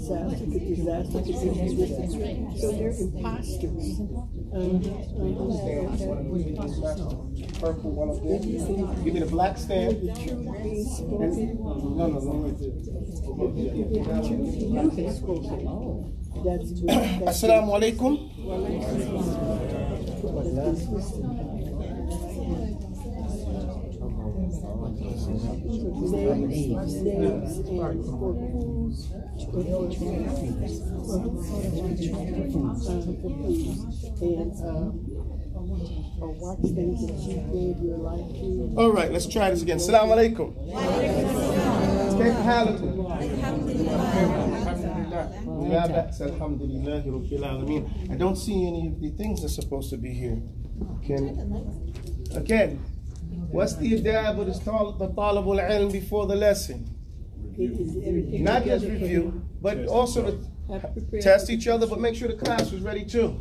disaster to disaster to disaster. So they're imposters. Purple one up there. Give me the black stand. The truth being spoken. No, right there. Assalamu alaikum. Watch things that you gave your life to. All right, let's try this again. Assalamu alaikum. I don't see any of the things that's supposed to be here. Again, what's the adab of the talib al-ilm before the lesson? Not just review, but also to test each other, but make sure the class was ready too.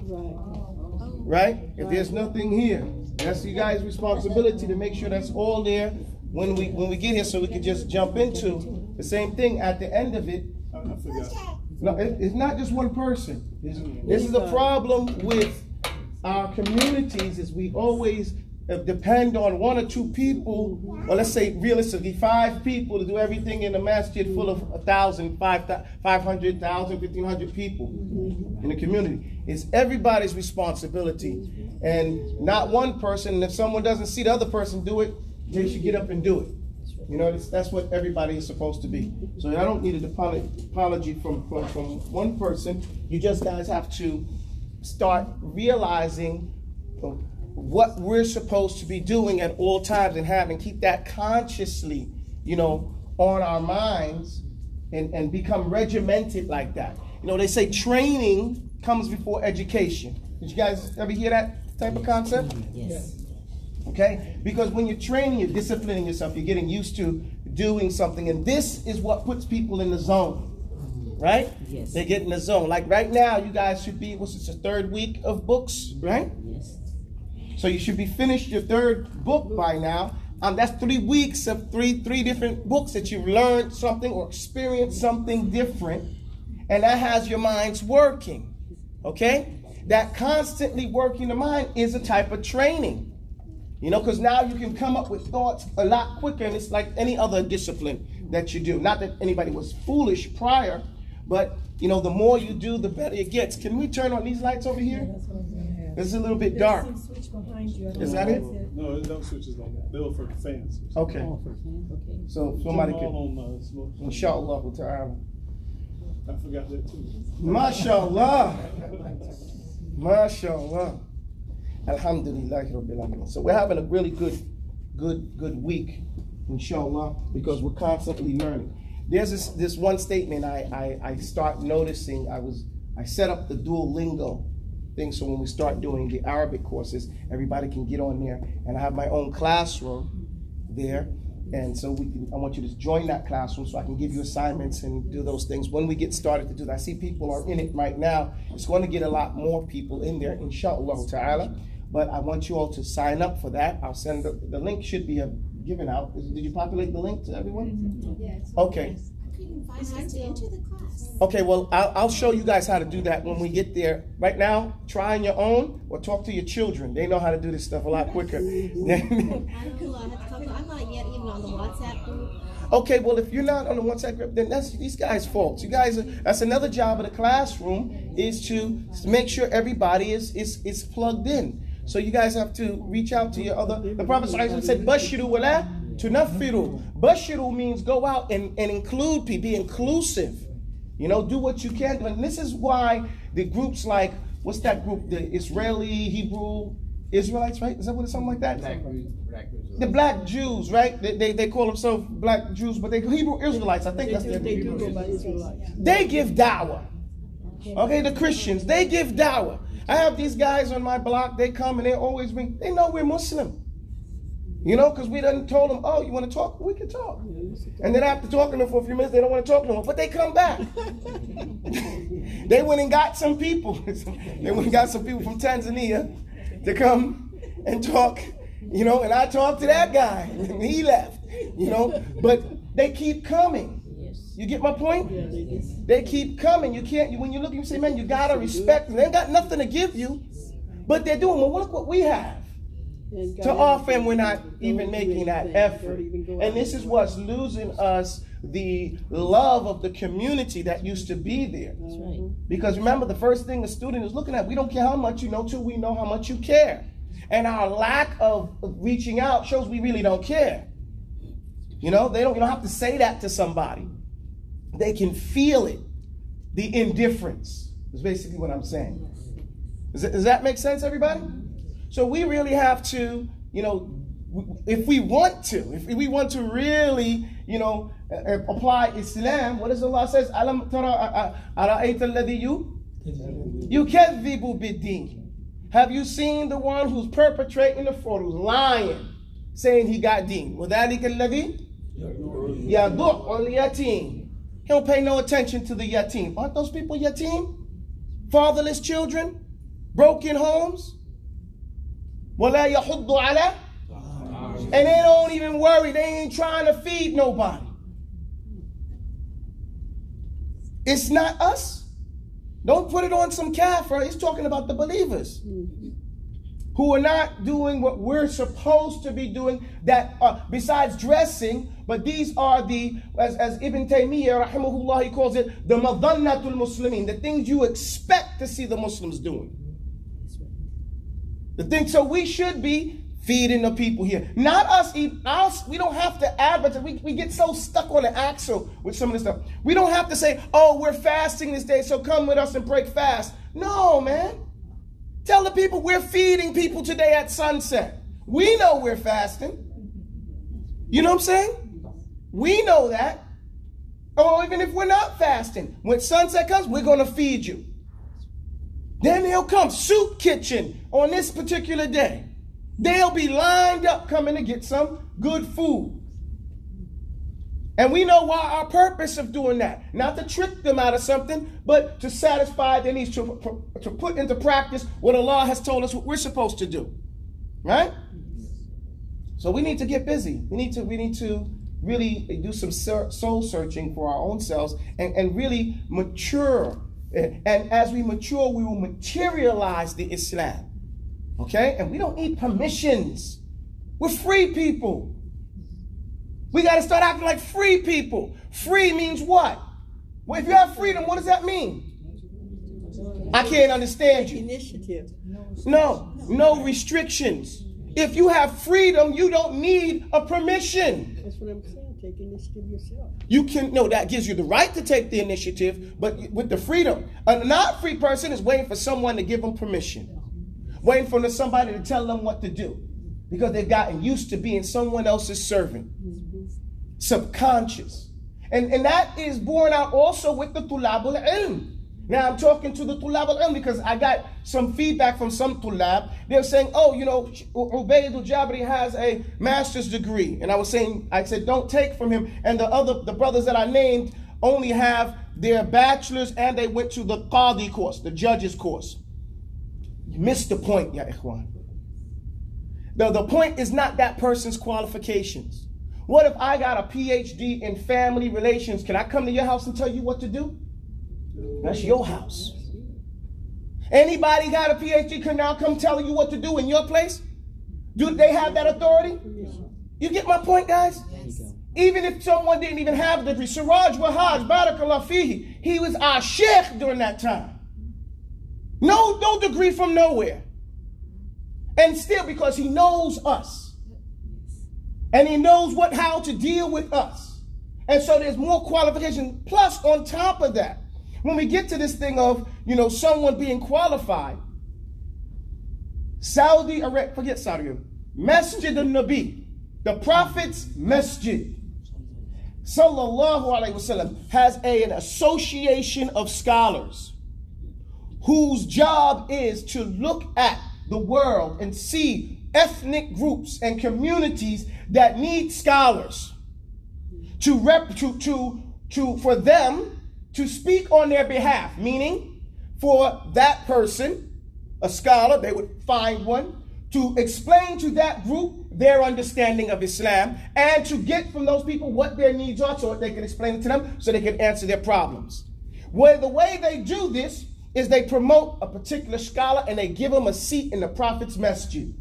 Right? If there's nothing here, that's you guys' responsibility to make sure that's all there when we get here, so we can just jump into the same thing at the end of it. I forgot. No, it's not just one person. This is the problem with our communities, is we always depend on one or two people, or let's say realistically 5 people to do everything in a masjid full of 1,000, 500,000, 1,500 people in the community. It's everybody's responsibility, and not one person. And if someone doesn't see the other person do it, they should get up and do it. You know, that's what everybody is supposed to be. So I don't need an apology from one person. You just guys have to start realizing what we're supposed to be doing at all times, and keep that consciously, on our minds, and become regimented like that. They say training comes before education. Did you guys ever hear that type of concept? Yes. Okay? Because when you're training, you're disciplining yourself, you're getting used to doing something, and this is what puts people in the zone. Right? Yes. They get in the zone. Like right now, you guys should be, what's this, the 3rd week of books, right? Yes. So you should be finished your 3rd book by now. That's 3 weeks of three different books that you've learned something or experienced something different, and that has your minds working. Okay? That constantly working the mind is a type of training. Because now you can come up with thoughts a lot quicker, and it's like any other discipline that you do. Not that anybody was foolish prior, but the more you do, the better it gets. Can we turn on these lights over here? It's a little bit dark. Is that it? No, no switches on that. They were for fans. Okay. So somebody can. Inshallah ta'ala. I forgot that too. MashaAllah. MashaAllah. Alhamdulillahi Rabbil Alamin. So we're having a really good week, inshallah, because we're constantly learning. There's this one statement I start noticing. I set up the Duolingo thing, so when we start doing the Arabic courses, everybody can get on there, and I have my own classroom there, and so I want you to join that classroom so I can give you assignments and do those things when we get started to do that. I see people are in it right now. It's going to get a lot more people in there, inshallah ta'ala, but I want you all to sign up for that. I'll send the link should be given out. Did you populate the link to everyone? Yes. Okay. I couldn't find how to enter the class. Okay, well, I'll show you guys how to do that when we get there. Right now, try on your own or talk to your children. They know how to do this stuff a lot quicker. I'm not yet even on the WhatsApp group. Okay, well, if you're not on the WhatsApp group, then that's these guys' fault. You guys, that's another job of the classroom, is to make sure everybody is plugged in. So you guys have to reach out to your other. The Prophet said, "Bashiru wala tunaffiru." Bashiru means go out and include people, be inclusive. Do what you can do. And this is why the groups like, what's that group? The Israeli, Hebrew, Israelites, right? Is that what it's something like that? The black Jews, right? They call themselves black Jews, but they're Hebrew Israelites. I think that's their They do go by Israelites. They give da'wah. Okay, the Christians, they give da'wah. I have these guys on my block, they come and they always bring, they know we're Muslim. Because we done told them, oh, you want to talk? We can talk. And then after talking to them for a few minutes, they don't want to talk no more. But they come back. They went and got some people. They went and got some people from Tanzania to come and talk, and I talked to that guy and he left, but they keep coming. You get my point? Yeah, they do. They keep coming. You can't, when you look, you say, man, you gotta respect them. They ain't got nothing to give you, but they're doing, well, look what we have And to God offer, and we're don't not even do making that anything. effort. Don't even go And out this there. is what's losing us the love of the community that used to be there. That's right. Because remember, the first thing the student is looking at, we don't care how much you know till we know how much you care. And our lack of reaching out shows we really don't care. You know, you don't have to say that to somebody. They can feel it. The indifference is basically what I'm saying. Does that make sense, everybody? So we really have to, you know, if we want to really, you know, apply Islam, what does Allah says? Alam tara ara'ayta alladhi yukadhibu bid-din. Have you seen the one who's perpetrating the fraud, who's lying, saying he got deen? وَذَلِكَ الَّذِي يَدُعُّ الْيَتِيمِ. He don't pay no attention to the yatim. Aren't those people yatim? Fatherless children? Broken homes? وَلَا يَحُضُّ عَلَى. And they don't even worry. They ain't trying to feed nobody. It's not us. Don't put it on some kafir. He's talking about the believers who are not doing what we're supposed to be doing, that besides dressing, but these are the, as Ibn Taymiyyah, rahimahullah, he calls it, the madhannatul muslimin, the things you expect to see the Muslims doing. The thing, so we should be feeding the people here. Not us, we don't have to advertise. We get so stuck on the axle with some of this stuff. We don't have to say, oh, we're fasting this day, so come with us and break fast. No, man. Tell the people we're feeding people today at sunset. We know we're fasting. You know what I'm saying? We know that. Or even if we're not fasting, when sunset comes, we're going to feed you. Then they'll come, soup kitchen on this particular day. They'll be lined up coming to get some good food. And we know why our purpose of doing that. Not to trick them out of something, but to satisfy their needs, to put into practice what Allah has told us what we're supposed to do. Right? So we need to get busy. We need to really do some soul searching for our own selves and really mature. And as we mature, we will materialize the Islam. Okay? And we don't need permissions. We're free people. We got to start acting like free people. Free means what? Well, if you have freedom, what does that mean? I can't understand you. Initiative. No restrictions. If you have freedom, you don't need a permission. That's what I'm saying. Take initiative yourself. You can, no, that gives you the right to take the initiative, but with the freedom. A not free person is waiting for someone to give them permission. Waiting for somebody to tell them what to do. Because they've gotten used to being someone else's servant. Subconscious. And that is borne out also with the tulab al-ilm. Now I'm talking to the tulab al-ilm because I got some feedback from some tulab. They're saying, oh, you know, Ubayd al-Jabri has a master's degree. And I said, don't take from him. And the brothers that I named only have their bachelor's and they went to the qadi course, the judge's course. You missed the point, ya ikhwan. The point is not that person's qualifications. What if I got a PhD in family relations? Can I come to your house and tell you what to do? That's your house. Anybody got a PhD can now come tell you what to do in your place? Do they have that authority? You get my point, guys? Even if someone didn't even have the degree. Siraj Wahaj, Barakallah Fihi, he was our Shaikh during that time. No degree from nowhere. And still, because he knows us. And he knows how to deal with us. And so there's more qualification. Plus, on top of that, when we get to this thing of, you know, someone being qualified, Saudi Arabia, forget Saudi Arabia, Masjid al-Nabi, the Prophet's Masjid, Sallallahu Alaihi Wasallam, has an association of scholars whose job is to look at the world and see ethnic groups and communities that need scholars for them to speak on their behalf, meaning for that person, a scholar, they would find one to explain to that group their understanding of Islam and to get from those people what their needs are so that they can explain it to them so they can answer their problems. Well, the way they do this is they promote a particular scholar and they give him a seat in the Prophet's masjid.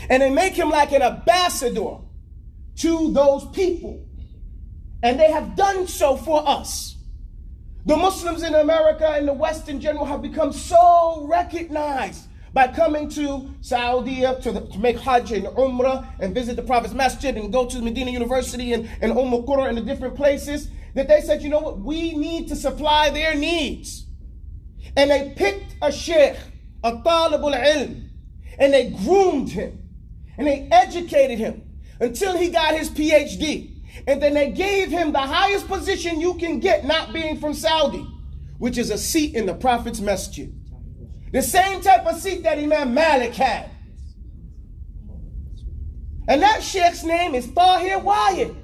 And they make him like an ambassador to those people. And they have done so for us. The Muslims in America and the West in general have become so recognized by coming to Saudi to make Hajj and Umrah and visit the Prophet's Masjid and go to Medina University and Qura and the different places, that they said, you know what, we need to supply their needs. And they picked a sheikh, a talibul ilm, and they groomed him and they educated him until he got his PhD. And then they gave him the highest position you can get, not being from Saudi, which is a seat in the Prophet's Masjid. The same type of seat that Imam Malik had. And that sheikh's name is Tahir Wayed.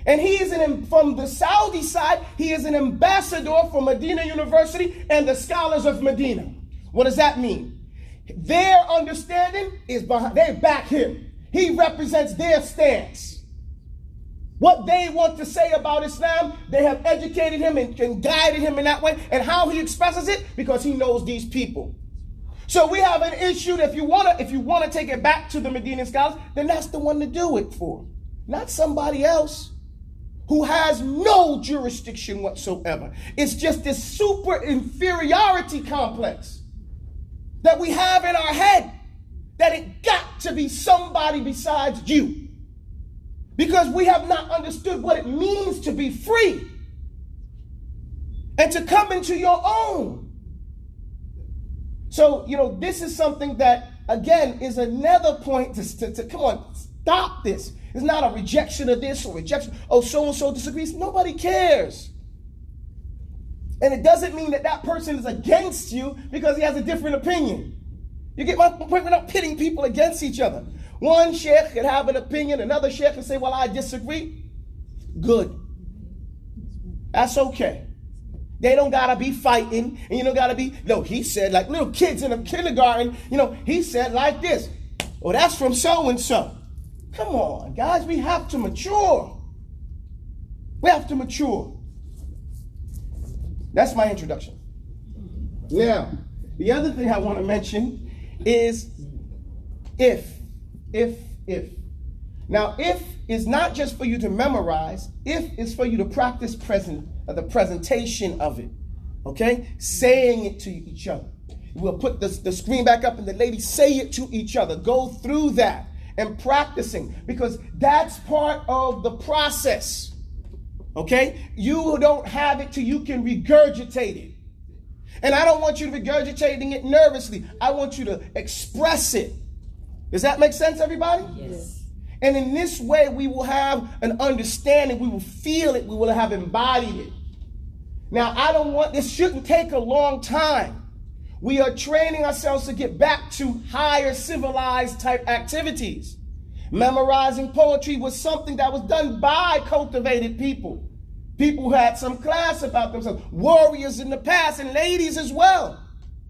And he is from the Saudi side, he is an ambassador for Medina University and the scholars of Medina. What does that mean? Their understanding is behind, they back him. He represents their stance. What they want to say about Islam, they have educated him and guided him in that way. And how he expresses it, because he knows these people. So we have an issue that if you want to take it back to the Medinan scholars, then that's the one to do it for. Not somebody else who has no jurisdiction whatsoever. It's just this super inferiority complex that we have in our head, that it got to be somebody besides you. Because we have not understood what it means to be free and to come into your own. So, you know, this is something that, again, is another point to come on, stop this. It's not a rejection of this or rejection, oh, so-and-so disagrees. Nobody cares. And it doesn't mean that that person is against you because he has a different opinion. You get my point? We're not pitting people against each other. One sheikh could have an opinion, another sheikh could say, well, I disagree. Good. That's okay. They don't gotta be fighting, and you don't gotta be, no, he said, like little kids in a kindergarten, you know, he said like this. Well, that's from so-and-so. Come on, guys, we have to mature. We have to mature. That's my introduction. Now, the other thing I want to mention is if. Now, if is not just for you to memorize, if is for you to practice the presentation of it, okay? Saying it to each other. We'll put the screen back up and the ladies say it to each other. Go through that and practicing, because that's part of the process, okay? You don't have it till you can regurgitate it. And I don't want you regurgitating it nervously. I want you to express it. Does that make sense, everybody? Yes. And in this way, we will have an understanding. We will feel it. We will have embodied it. Now, this shouldn't take a long time. We are training ourselves to get back to higher civilized type activities. Memorizing poetry was something that was done by cultivated people. People who had some class about themselves. Warriors in the past and ladies as well.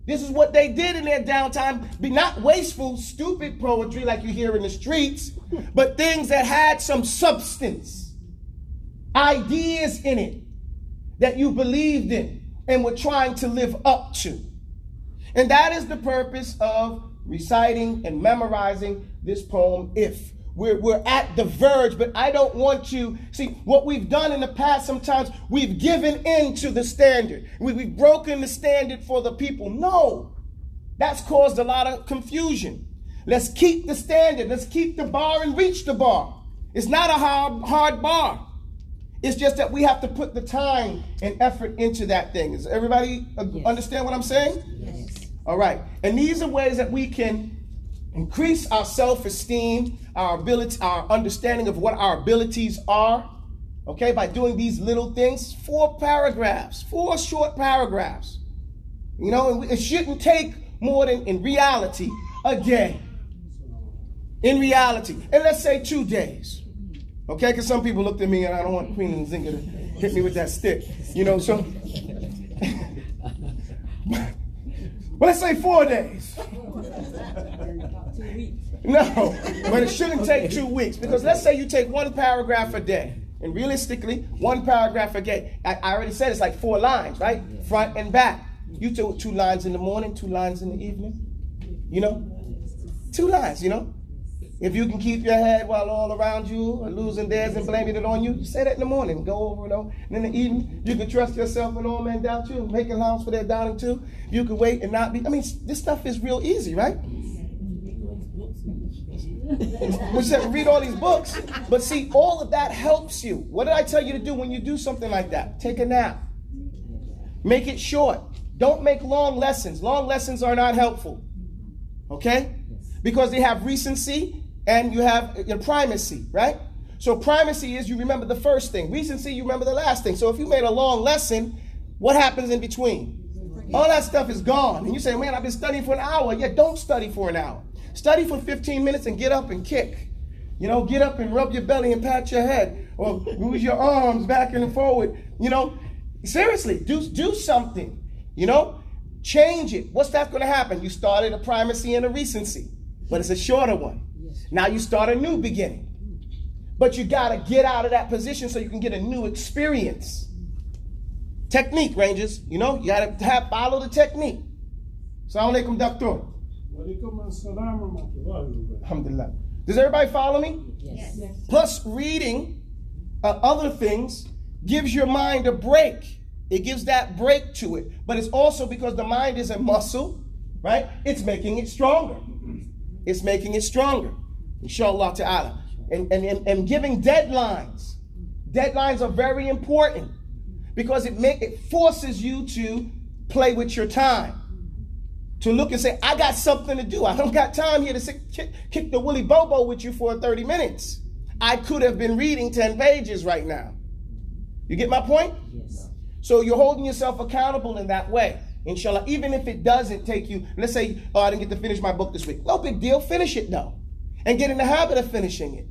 This is what they did in their downtime. Be not wasteful, stupid poetry like you hear in the streets, but things that had some substance, ideas in it that you believed in and were trying to live up to. And that is the purpose of reciting and memorizing this poem, If. We're at the verge, but I don't want you, see, what we've done in the past, sometimes we've given in to the standard. We've broken the standard for the people. No, that's caused a lot of confusion. Let's keep the standard. Let's keep the bar and reach the bar. It's not a hard bar. It's just that we have to put the time and effort into that thing. Does everybody understand what I'm saying? Yes. All right. And these are ways that we can increase our self-esteem, our ability, our understanding of what our abilities are, okay, by doing these little things. 4 short paragraphs. You know, and it shouldn't take more than, in reality, a day. In reality. And let's say 2 days. Okay, because some people looked at me and I don't want Queen and Zinga to hit me with that stick. You know, so. But let's say 4 days. No, but it shouldn't take 2 weeks, because let's say you take 1 paragraph a day, and realistically, 1 paragraph a day. I already said it's like 4 lines, right? Front and back. You do 2 lines in the morning, 2 lines in the evening. You know, 2 lines. You know, if you can keep your head while all around you are losing theirs and blaming it on you, you say that in the morning, go over and over. And in the evening, you can trust yourself when all men doubt you, make allowance for their doubting too. You can wait and not be. I mean, this stuff is real easy, right? We said read all these books, but see, all of that helps you. What did I tell you to do when you do something like that? Take a nap. Make it short. Don't make long lessons. Long lessons are not helpful. Okay? Because they have recency and you have primacy, right? So primacy is you remember the first thing. Recency, you remember the last thing. So if you made a long lesson, what happens in between? All that stuff is gone. And you say, man, I've been studying for an hour. Yeah, don't study for an hour. Study for 15 minutes and get up and kick. You know, get up and rub your belly and pat your head. Or move your arms back and forward. You know, seriously, do something. You know, change it. What's that going to happen? You started a primacy and a recency, but it's a shorter one. Now you start a new beginning. But you got to get out of that position so you can get a new experience. Technique, Rangers. You know, you got to follow the technique. Assalamu alaikum, doctor. Alhamdulillah. Does everybody follow me? Yes. Plus, reading other things gives your mind a break. It gives that break to it. But it's also because the mind is a muscle, right? It's making it stronger. It's making it stronger. Inshallah ta'ala. And giving deadlines. Deadlines are very important because it forces you to play with your time. To look and say, I got something to do. I don't got time here to kick the woolly bobo with you for 30 minutes. I could have been reading 10 pages right now. You get my point? Yes. So you're holding yourself accountable in that way. Inshallah, even if it doesn't take you, let's say, oh, I didn't get to finish my book this week. No big deal. Finish it though. And get in the habit of finishing it.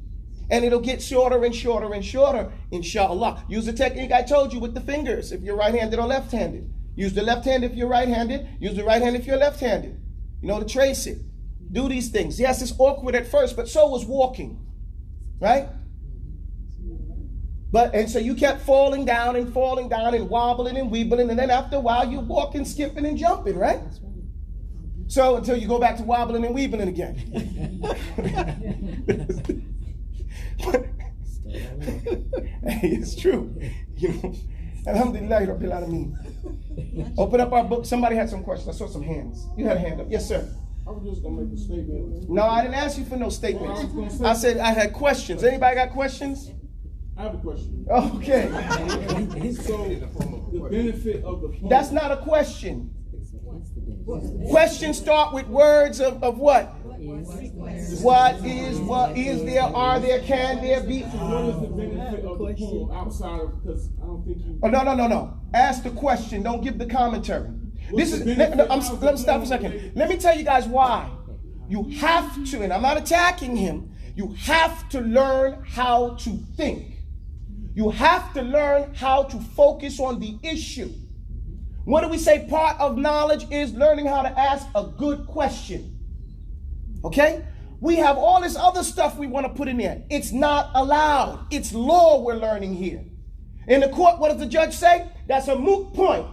And it'll get shorter and shorter and shorter, inshallah. Use the technique I told you with the fingers if you're right-handed or left-handed. Use the left hand if you're right-handed. Use the right hand if you're left-handed. You know, to trace it. Do these things. Yes, it's awkward at first, but so was walking. Right? And so you kept falling down and wobbling and weebling, and then after a while you're walking, skipping, and jumping, right? So until you go back to wobbling and weebling again. Hey, it's true. You know, Alhamdulillah Rabbil Alameen. Open up our book. Somebody had some questions. I saw some hands. You had a hand up. Yes, sir. I was just going to make a statement. No, I didn't ask you for no statements. I said I had questions. Anybody got questions? I have a question. Okay. So, the benefit of the poem. That's not a question. Questions start with words of what? What is there, are there, can there be? What is the benefit of the poem outside of, because I don't think you... Oh, no. Ask the question. Don't give the commentary. Let me stop for a second. Let me tell you guys why. You have to, and I'm not attacking him, you have to learn how to think. You have to learn how to focus on the issue. What do we say? Part of knowledge is learning how to ask a good question. Okay? We have all this other stuff we want to put in there. It's not allowed. It's law we're learning here. In the court, what does the judge say? That's a moot point.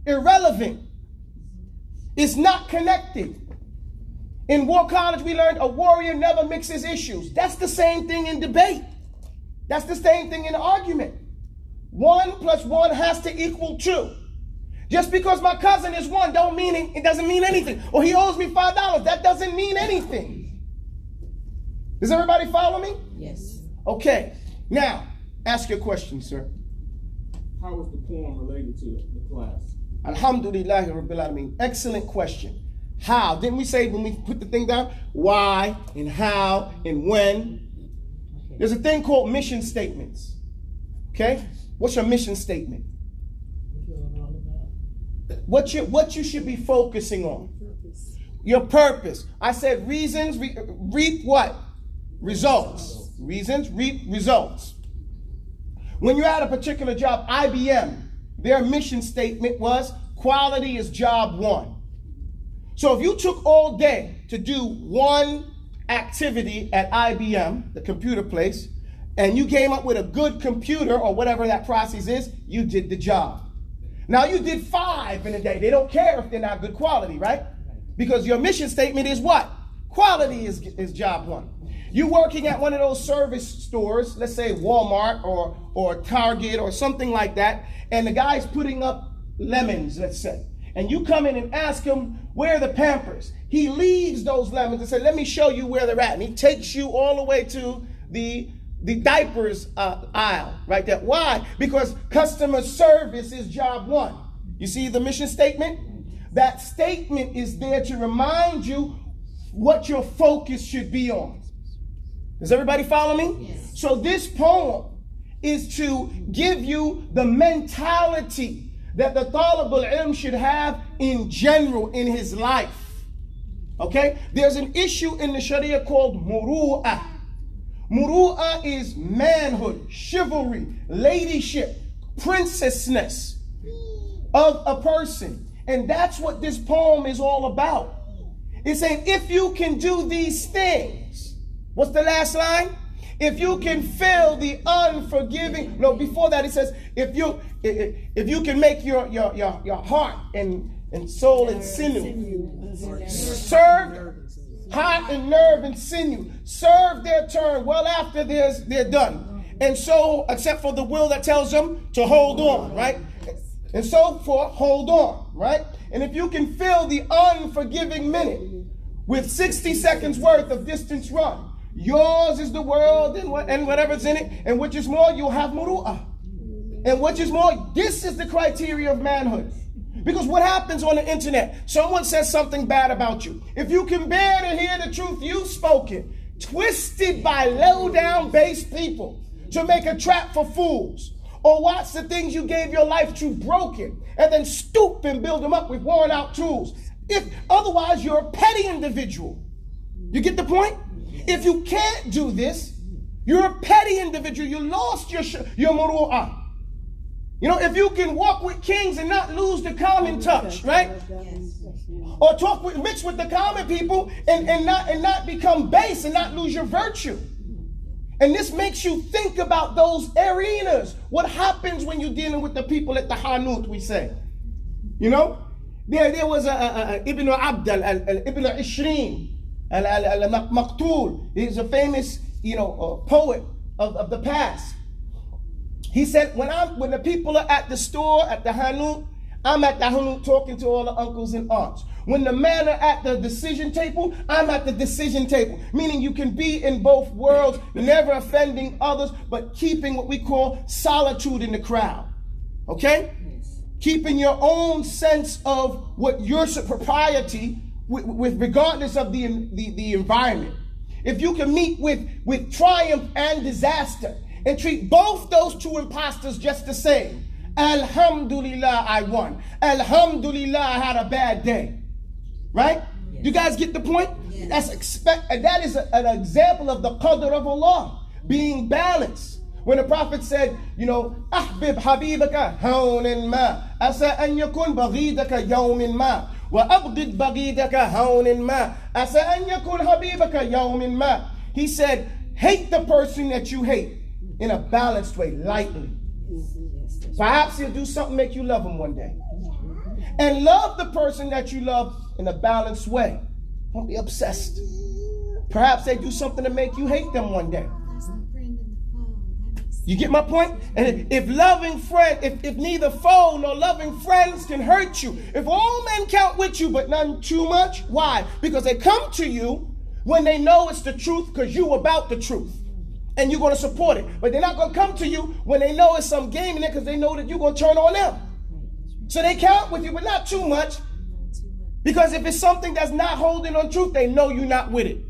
Irrelevant. It's not connected. In war college, we learned a warrior never mixes issues. That's the same thing in debate. That's the same thing in argument. 1 + 1 has to equal 2. Just because my cousin is 1 don't mean it doesn't mean anything. Or he owes me $5. That doesn't mean anything. Does everybody follow me? Yes. Okay. Now, ask your question, sir. How is the poem related to the class? Alhamdulillah Rabbil Alameen. Excellent question. How? Didn't we say when we put the thing down? Why and how and when? There's a thing called mission statements. Okay? What's your mission statement? What you should be focusing on. Your purpose. I said reasons reap what? Results. Reasons reap results. When you're at a particular job, IBM, their mission statement was quality is job 1. So if you took all day to do 1 activity at IBM, the computer place, and you came up with a good computer or whatever that process is, you did the job. Now you did 5 in a day. They don't care if they're not good quality, right? Because your mission statement is what? Quality is job 1. You working at one of those service stores, let's say Walmart or Target or something like that, and the guy's putting up lemons, let's say. And you come in and ask him, where are the Pampers? He leaves those lemons and says, let me show you where they're at. And he takes you all the way to the diapers aisle right there. Why? Because customer service is job 1. You see the mission statement? That statement is there to remind you what your focus should be on. Does everybody follow me? Yes. So this poem is to give you the mentality that the Talib al-Ilm should have in general in his life. Okay? There's an issue in the Sharia called muru'ah. Muru'ah is manhood, chivalry, ladyship, princessness of a person. And that's what this poem is all about. It's saying, if you can do these things, what's the last line? If you can fill the unforgiving, no, before that it says, if you can make your heart and soul and sinew, serve heart and nerve and sinew, serve their turn well after they're done. And so, except for the will that tells them to hold on, right? And so forth, hold on, right? And if you can fill the unforgiving minute with 60 seconds worth of distance run, yours is the world and whatever's in it, and which is more, you'll have muru'ah. And which is more, this is the criteria of manhood. Because what happens on the internet? Someone says something bad about you. If you can bear to hear the truth you've spoken, twisted by low-down base people to make a trap for fools, or watch the things you gave your life to broken, and then stoop and build them up with worn-out tools. If otherwise, you're a petty individual. You get the point? If you can't do this, you're a petty individual. You lost your muru'ah. You know, if you can walk with kings and not lose the common touch, right? Or mix with the common people and not become base and not lose your virtue. And this makes you think about those arenas. What happens when you're dealing with the people at the Hanut, we say. You know? There was Ibn Abd Ibn Ishrin al-Maqtul. He's a famous, poet of the past. He said, when the people are at the store, at the Hanut, I'm at the Hanut talking to all the uncles and aunts. When the men are at the decision table, I'm at the decision table. Meaning you can be in both worlds, never offending others, but keeping what we call solitude in the crowd. Okay? Yes. Keeping your own sense of what your propriety, with regardless of the environment. If you can meet with triumph and disaster, and treat both those two imposters just the same. Alhamdulillah, I won. Alhamdulillah, I had a bad day. Right? Yes. You guys get the point? Yes. That is an example of the qadr of Allah being balanced. When the Prophet said, Ahbib habibaka hawnin ma, asa an yakun baghidaka yawmin ma, wa abghid baghidaka hawnin ma, asa an yakun habibaka yawmin ma. He said, hate the person that you hate in a balanced way, lightly. Perhaps he'll do something to make you love him one day. And love the person that you love in a balanced way. Don't be obsessed. Perhaps they do something to make you hate them one day. You get my point? And if neither foe nor loving friends can hurt you, if all men count with you but none too much, why? Because they come to you when they know it's the truth, because you about the truth. And you're going to support it. But they're not going to come to you when they know it's some game in it, because they know that you're going to turn on them. So they count with you, but not too much. Because if it's something that's not holding on truth, they know you're not with it.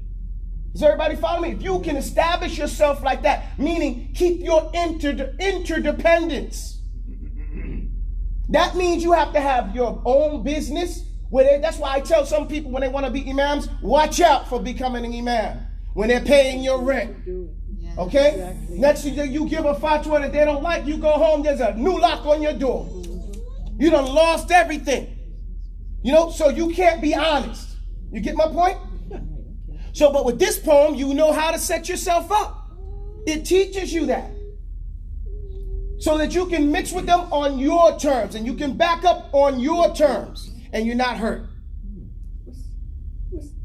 Does everybody follow me? If you can establish yourself like that, meaning keep your interdependence. That means you have to have your own business. That's why I tell some people when they want to be imams, watch out for becoming an imam when they're paying your rent. Okay? Exactly. Next thing you give a fatwa that they don't like, you go home, there's a new lock on your door. You done lost everything. So you can't be honest. You get my point? So, but with this poem, you know how to set yourself up. It teaches you that. So that you can mix with them on your terms and you can back up on your terms and you're not hurt.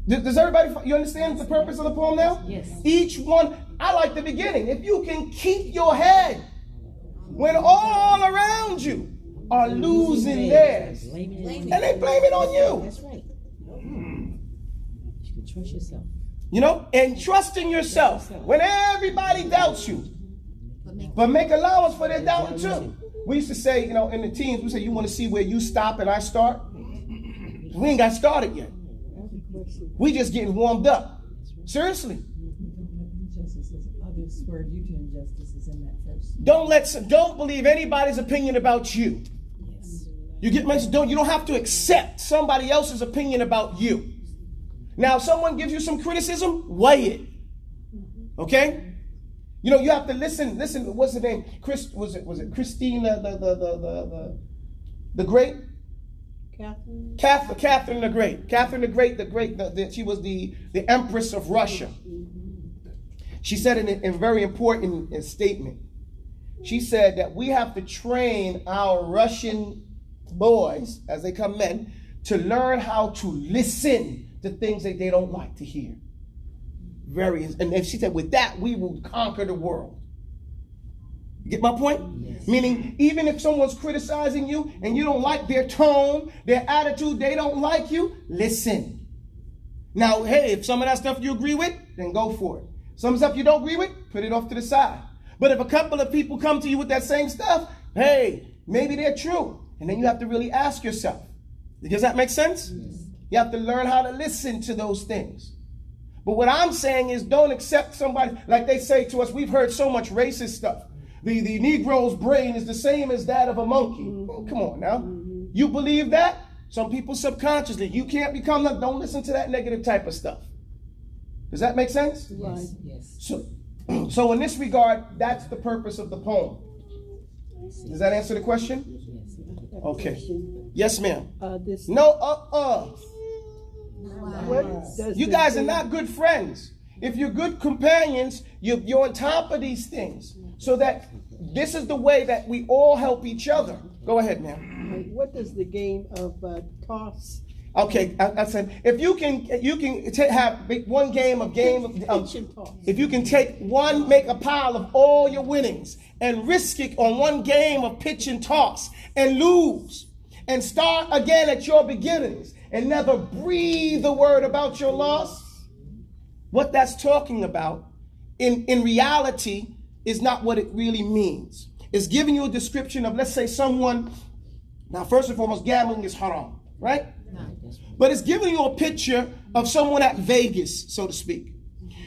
Does everybody, you understand the purpose of the poem now? Yes. Each one, I like the beginning. If you can keep your head when all around you are losing theirs, and they blame it on you. That's right. You can trust yourself. You know, and trusting yourself when everybody doubts you. But make allowance for their doubt too. We used to say, you know, in the teens, we say, you want to see where you stop and I start? We ain't got started yet. We just getting warmed up. Seriously. Others swerve you to injustices in that verse. Don't believe anybody's opinion about you. Yes. You get mentioned. You don't have to accept somebody else's opinion about you. Now, if someone gives you some criticism, weigh it. Okay? You know, you have to listen. Listen, what's the name? Was it Christine the Great? Catherine the Great. Catherine the Great, she was the Empress of Russia. She said in a very important statement, she said that we have to train our Russian boys, as they come men, to learn how to listen to things that they don't like to hear. And she said, with that, we will conquer the world. You get my point? Yes. Meaning, even if someone's criticizing you and you don't like their tone, their attitude, they don't like you, listen. Now, hey, if some of that stuff you agree with, then go for it. Some stuff you don't agree with, put it off to the side. But if a couple of people come to you with that same stuff, hey, maybe they're true. And then you have to really ask yourself. Does that make sense? Yes. You have to learn how to listen to those things. But what I'm saying is don't accept somebody, like they say to us, we've heard so much racist stuff. The Negro's brain is the same as that of a monkey. Oh, come on now. You believe that? Some people subconsciously. You can't become that. Don't listen to that negative type of stuff. Does that make sense? Yes. Yes. So in this regard, that's the purpose of the poem. Does that answer the question? Yes. Okay. Yes, ma'am. Wow. You guys are not good friends. If you're good companions, you're on top of these things. So that this is the way that we all help each other. Go ahead, ma'am. What does the game of toss? Okay, I said if you can have one game of if you can make a pile of all your winnings and risk it on one game of pitch and toss and lose and start again at your beginnings and never breathe a word about your loss. What that's talking about in reality is not what it really means. It's giving you a description of, let's say, someone. Now, first and foremost, gambling is haram, right? But it's giving you a picture of someone at Vegas, so to speak.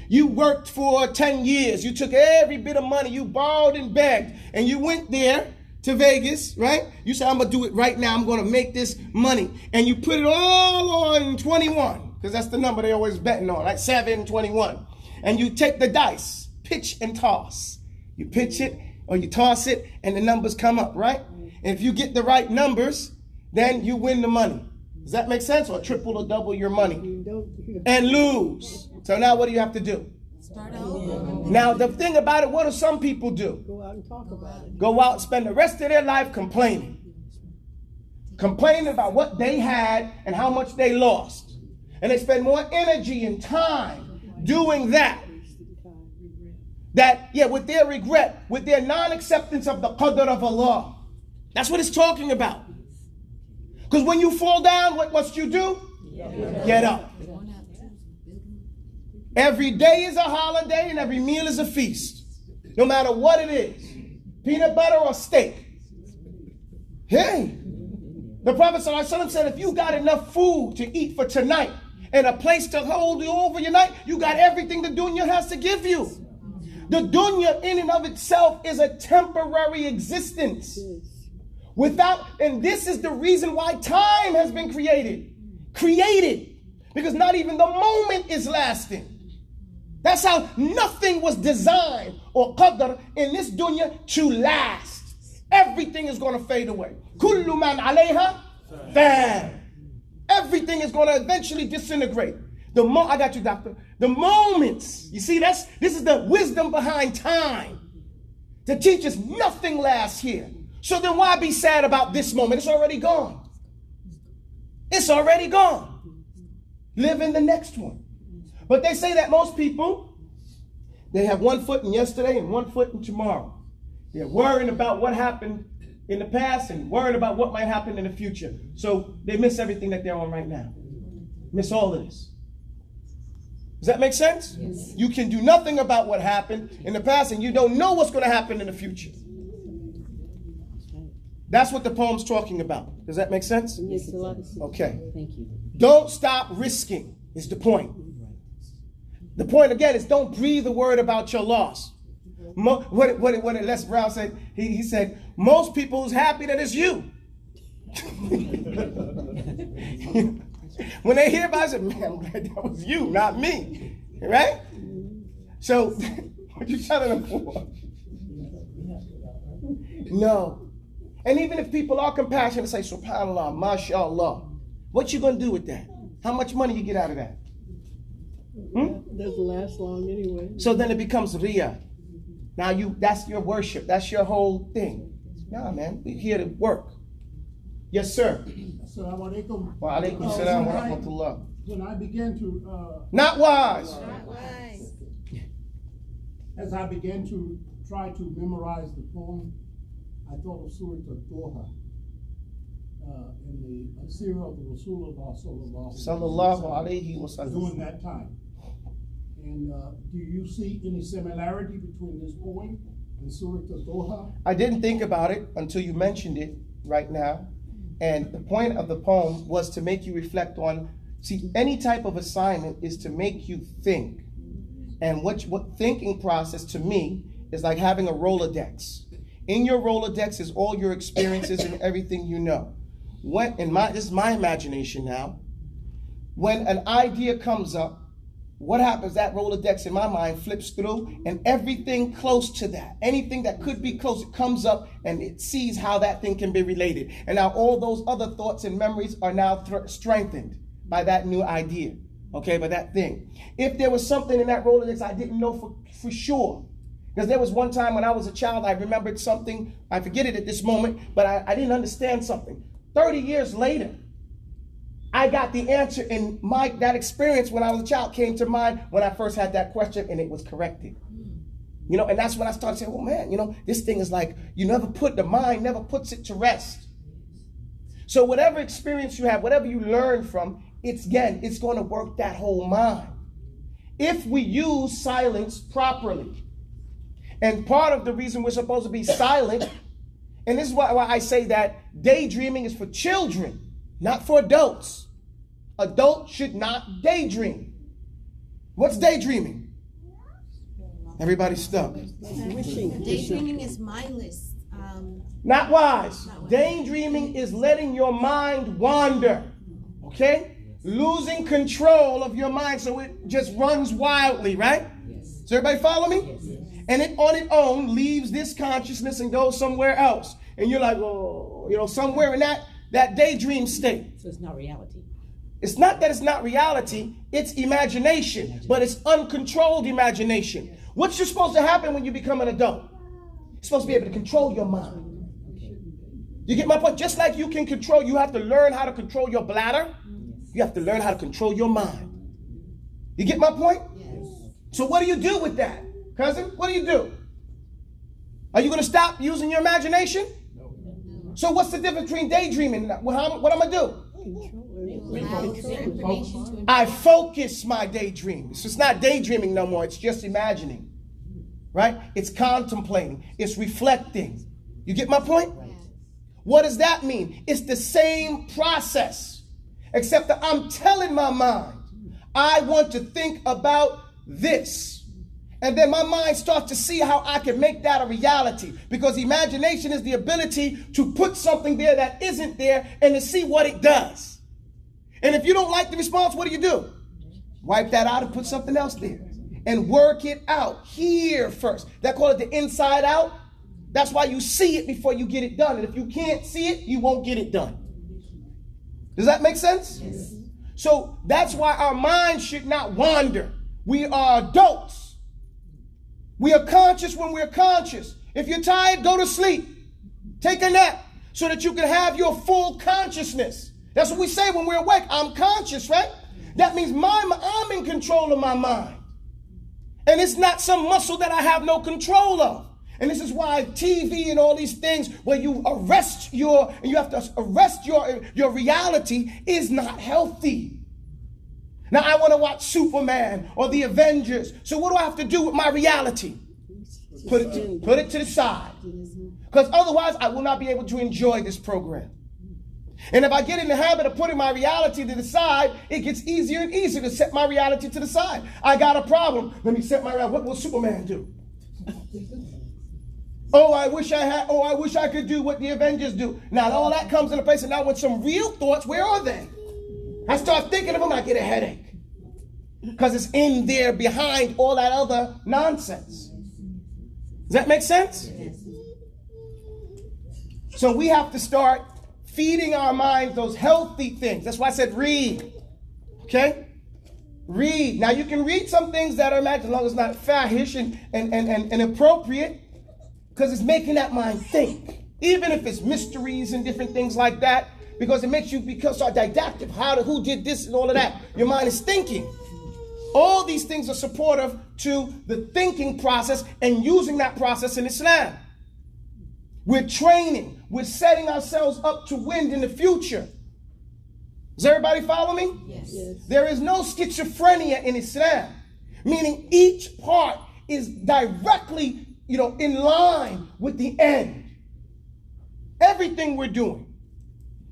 You worked for 10 years. You took every bit of money. You borrowed and begged. And you went there to Vegas, right? You said, I'm going to do it right now. I'm going to make this money. And you put it all on 21, because that's the number they always betting on, right? 7, 21. And you take the dice, pitch and toss. You pitch it or you toss it and the numbers come up, right? And if you get the right numbers, then you win the money. Does that make sense? Or triple or double your money. And lose. So now what do you have to do? Start over. Now the thing about it, what do some people do? Go out and talk about it. Go out and spend the rest of their life complaining. Complaining about what they had and how much they lost. And they spend more energy and time doing that. With their regret, with their non-acceptance of the qadr of Allah. That's what it's talking about. Because when you fall down, what must you do? Get up. Every day is a holiday and every meal is a feast. No matter what it is. Peanut butter or steak. Hey. The Prophet ﷺ said, if you got enough food to eat for tonight and a place to hold you over your night, you got everything the dunya has to give you. The dunya in and of itself is a temporary existence. And this is the reason why time has been created. Because not even the moment is lasting. That's how nothing was designed or qadr in this dunya to last. Everything is going to fade away. Kullu man alayha fan. Everything is going to eventually disintegrate. I got you, doctor. The moments, you see, this is the wisdom behind time. To teach us nothing lasts here. So then why be sad about this moment? It's already gone. It's already gone. Live in the next one. But they say that most people, they have 1 foot in yesterday and 1 foot in tomorrow. They're worrying about what happened in the past and worrying about what might happen in the future. So they miss everything that they're on right now. Miss all of this. Does that make sense? Yes. You can do nothing about what happened in the past, and you don't know what's going to happen in the future. That's what the poem's talking about. Does that make sense? It makes a lot of sense. Okay. Thank you. Don't stop risking is the point. The point again is don't breathe a word about your loss. What Les Brown said, he said, most people is happy that it's you. When they hear about it, I said, man, I'm glad that was you, not me. Right? So, what you telling them for? No. And even if people are compassionate and say, subhanallah, mashallah, what you going to do with that? How much money you get out of that? Doesn't last long anyway. So then it becomes riyah. Now that's your worship. That's your whole thing. Nah, man, we're here to work. Yes, sir. Assalamu alaikum. Wa alaikum salam wa rahmatullah. When I began to... Not wise. Not wise. As I began to try to memorize the poem, I thought of Surah Taubah in the Tafseer of the Rasulullah Sallallahu alayhi wa sallam. during that time. And do you see any similarity between this poem and Surah Taubah? I didn't think about it until you mentioned it right now. And the point of the poem was to make you reflect on, see, any type of assignment is to make you think. And what thinking process to me is like having a Rolodex. In your Rolodex is all your experiences and everything you know. This is my imagination now. When an idea comes up, what happens? That Rolodex in my mind flips through, and everything close to that, anything that could be close, it comes up and it sees how that thing can be related. And now all those other thoughts and memories are now strengthened by that new idea, okay, by that thing. If there was something in that Rolodex I didn't know for sure, because there was one time when I was a child, I remembered something, I forget it at this moment, but I didn't understand something. 30 years later, I got the answer, and that experience when I was a child came to mind when I first had that question, and it was corrected. You know, and that's when I started saying, well, man, you know, this thing is like, the mind never puts it to rest. So whatever experience you have, whatever you learn from, it's going to work that whole mind. If we use silence properly. And part of the reason we're supposed to be silent, and this is why I say that daydreaming is for children, not for adults. Adults should not daydream. What's daydreaming? Everybody's stuck. Daydreaming is mindless. Not wise. Daydreaming is letting your mind wander. Okay? Losing control of your mind so it just runs wildly, right? Yes. Does everybody follow me? Yes. And it on its own leaves this consciousness and goes somewhere else. And you're like, oh, you know, somewhere in that daydream state. So it's not reality. It's not that it's not reality, it's imagination, but it's uncontrolled imagination. What's supposed to happen when you become an adult? You're supposed to be able to control your mind. You get my point? Just like you have to learn how to control your bladder, you have to learn how to control your mind. You get my point? Yes. So what do you do with that, cousin? What do you do? Are you going to stop using your imagination? No. So what's the difference between daydreaming? What am I going to do? I focus my daydream. It's not daydreaming no more. It's just imagining. Right? It's contemplating. It's reflecting. You get my point? Yes. What does that mean? It's the same process, except that I'm telling my mind, I want to think about this. And then my mind starts to see how I can make that a reality. Because imagination is the ability to put something there that isn't there and to see what it does. And if you don't like the response, what do? Wipe that out and put something else there. And work it out here first. They call it the inside out. That's why you see it before you get it done. And if you can't see it, you won't get it done. Does that make sense? Yes. So that's why our minds should not wander. We are adults. We are conscious when we're conscious. If you're tired, go to sleep. Take a nap so that you can have your full consciousness. That's what we say when we're awake. I'm conscious, right? That means I'm in control of my mind. And it's not some muscle that I have no control of. And this is why TV and all these things where you have to arrest your reality is not healthy. Now I want to watch Superman or the Avengers. So what do I have to do with my reality? Put it to the side. Because otherwise I will not be able to enjoy this program. And if I get in the habit of putting my reality to the side, it gets easier and easier to set my reality to the side. I got a problem. Let me set my reality. What will Superman do? I wish I could do what the Avengers do. Now all that comes into place, and now with some real thoughts, where are they? I start thinking of them, I get a headache. Because it's in there behind all that other nonsense. Does that make sense? So we have to start feeding our minds those healthy things. That's why I said read. Okay? Read. Now you can read some things that are imagined as long as it's not fahish and appropriate, because it's making that mind think. Even if it's mysteries and different things like that, because it makes you become so didactic. Who did this and all of that? Your mind is thinking. All these things are supportive to the thinking process and using that process in Islam. We're training. We're setting ourselves up to win in the future. Does everybody follow me? Yes. There is no schizophrenia in Islam, meaning each part is directly, in line with the end. Everything we're doing.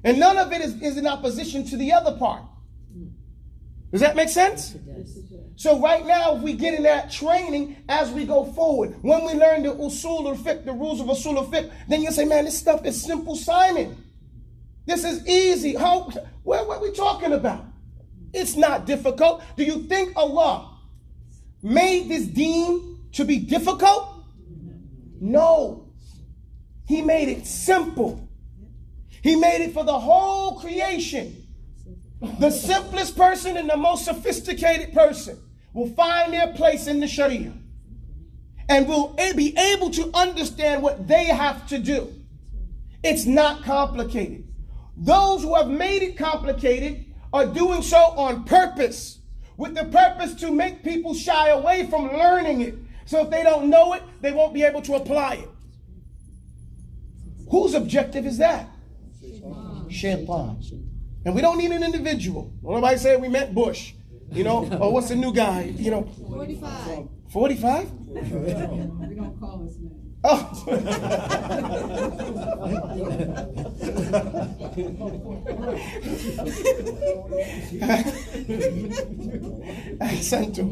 And none of it is in opposition to the other part. Does that make sense? So right now, if we get in that training as we go forward, when we learn the usul al-fiqh, the rules of usul al-fiqh, then you say, man, this stuff is simple, Simon. This is easy. What are we talking about? It's not difficult. Do you think Allah made this deen to be difficult? No. He made it simple. He made it for the whole creation. The simplest person and the most sophisticated person will find their place in the Sharia and will be able to understand what they have to do. It's not complicated. Those who have made it complicated are doing so on purpose, with the purpose to make people shy away from learning it. So if they don't know it, they won't be able to apply it. Whose objective is that? Shaitan. And we don't need an individual. Nobody say we meant Bush, or what's the new guy, 45. 45? We don't call his name. Oh. Santo.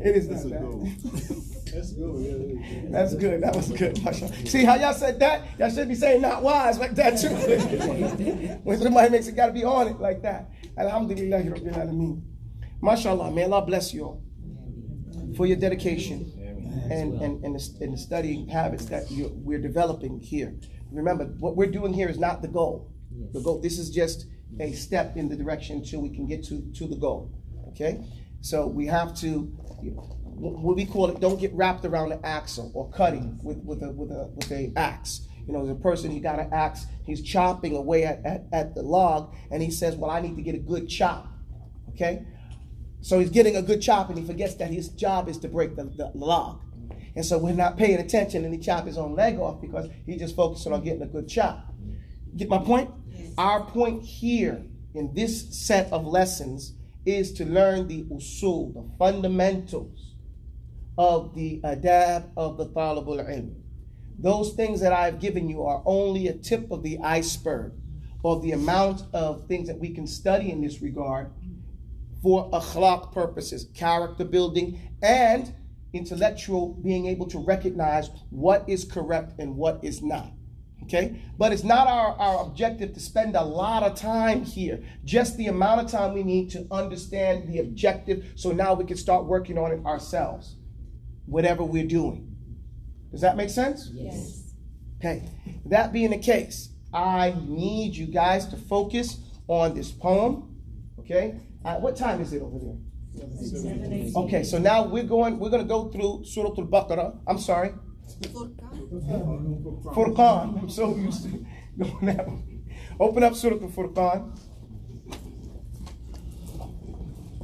It is not bad. That's good. That's good. That was good. See how y'all said that? Y'all should be saying not wise like that too. When somebody makes it, got to be on it like that. Alhamdulillah, Rabbil Alameen. MashaAllah, may Allah bless you all for your dedication and the studying habits that we're developing here. Remember, what we're doing here is not the goal. The goal. This is just a step in the direction until we can get to the goal. Okay? So we have to, what we call it, don't get wrapped around the axle or cutting with a axe. There's a person, he got an axe, he's chopping away at the log, and he says, well, I need to get a good chop. Okay? So he's getting a good chop, and he forgets that his job is to break the log. And so we're not paying attention, and he chopped his own leg off because he's just focusing on getting a good chop. Get my point? Yes. Our point here in this set of lessons is to learn the usul, the fundamentals of the adab of the talibul ilm. Those things that I've given you are only a tip of the iceberg of the amount of things that we can study in this regard for akhlaq purposes, character building, and intellectual being able to recognize what is correct and what is not. Okay? But it's not our objective to spend a lot of time here. Just the amount of time we need to understand the objective so now we can start working on it ourselves, whatever we're doing. Does that make sense? Yes. Okay. That being the case, I need you guys to focus on this poem. Okay? What time is it over there? Okay, so now we're going to go through Surah Al-Baqarah. I'm sorry. Furqan. I'm so used to going that way. Open up Surah Al-Furqan.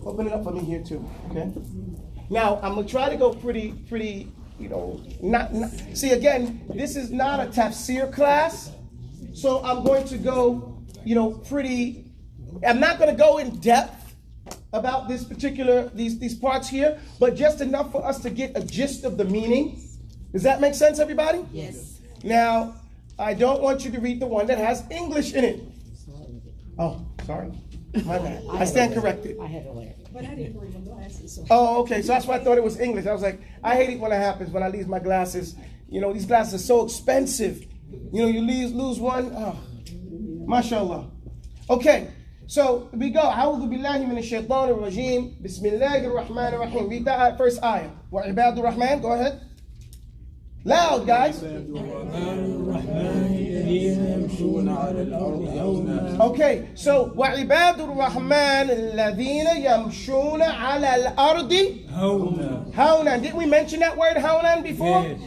Open it up for me here too. Okay? Now, I'm going to try to go pretty, not see, again, this is not a tafsir class. So I'm going to go, I'm not going to go in depth about this particular, these parts here, but just enough for us to get a gist of the meaning. Does that make sense, everybody? Yes. Now, I don't want you to read the one that has English in it. Oh, sorry. My bad. I stand corrected. I had to learn. But I didn't bring my glasses. So. Oh, okay. So that's why I thought it was English. I was like, I hate it when it happens, when I lose my glasses. These glasses are so expensive. You lose one. Oh, mashallah. Okay. So we go. A'udhu billahi minash shaitanir rajim. Bismillahir rahmanir rahim. Read that first ayah. Wa ibadur rahman. Go ahead. Loud, guys. Okay, so وَعِبَادُ الرَّحْمَنِ الَّذِينَ يَمْشُونَ عَلَى الْأَرْضِ هَوْنًا. Didn't we mention that word hawnan before? Yes.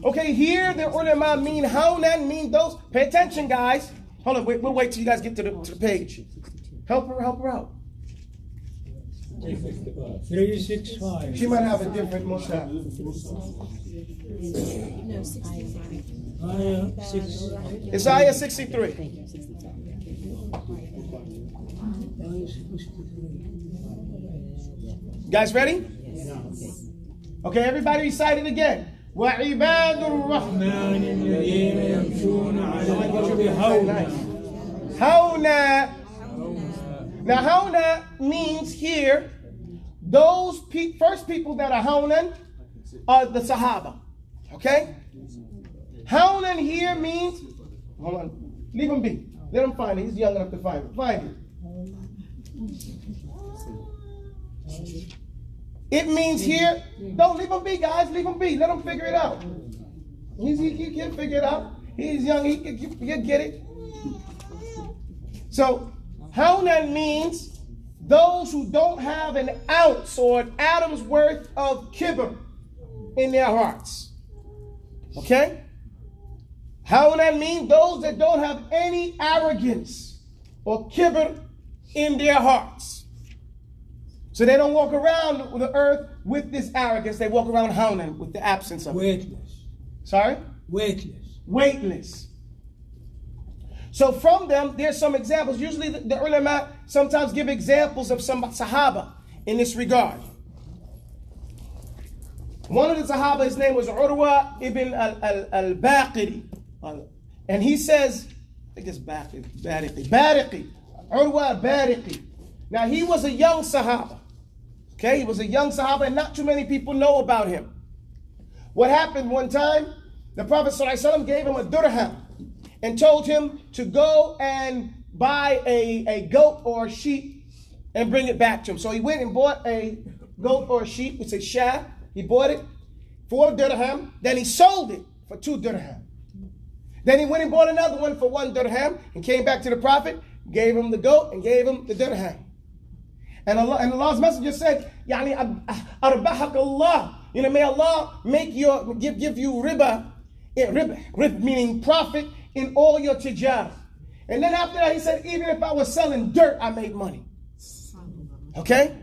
Okay, here the ulama mean hawnan, mean those. Pay attention, guys. Hold on, we'll wait till you guys get to the page. Help her out. 365. She might have a different mushaf. No, 65. It's ayah 63. Guys ready? Okay, everybody recite it again. وَعِبَادُ الرَّحْمَنِ الَّذِينَ يَمْشُونَ عَلَى الْأَرْضِ هَوْنًا. Now, hawna means here, those first people that are hawnan are the Sahaba. Okay? Hawnan here means, hold on, leave him be. Let him find it. He's young enough to find it. Find it. It means here, don't leave him be, guys. Leave him be. Let him figure it out. He can figure it out. He's young. He can get it. So, hawnan means those who don't have an ounce or an atom's worth of kibr in their hearts. Okay? Hawnan means those that don't have any arrogance or kibr in their hearts. So they don't walk around the earth with this arrogance. They walk around hawnan with the absence of it. Weightless. Sorry? Weightless. Weightless. So from them, there's some examples. Usually the ulama sometimes give examples of some Sahaba in this regard. One of the Sahaba, his name was Urwa ibn al-Baqiri. And he says, I think it's Bariqi. Urwa al-Bariqi. Now he was a young Sahaba. Okay, he was a young Sahaba and not too many people know about him. What happened one time, the Prophet ﷺ gave him a dirham and told him to go and buy a goat or a sheep and bring it back to him. So he went and bought a goat or a sheep, it's a shah. He bought it for a dirham, then he sold it for 2 dirham. Then he went and bought another one for 1 dirham and came back to the Prophet, gave him the goat and gave him the dirham. And Allah's messenger said, Yani arbahak Allah. May Allah make give you riba, meaning profit in all your tijar. And then after that he said, even if I was selling dirt, I made money. Okay?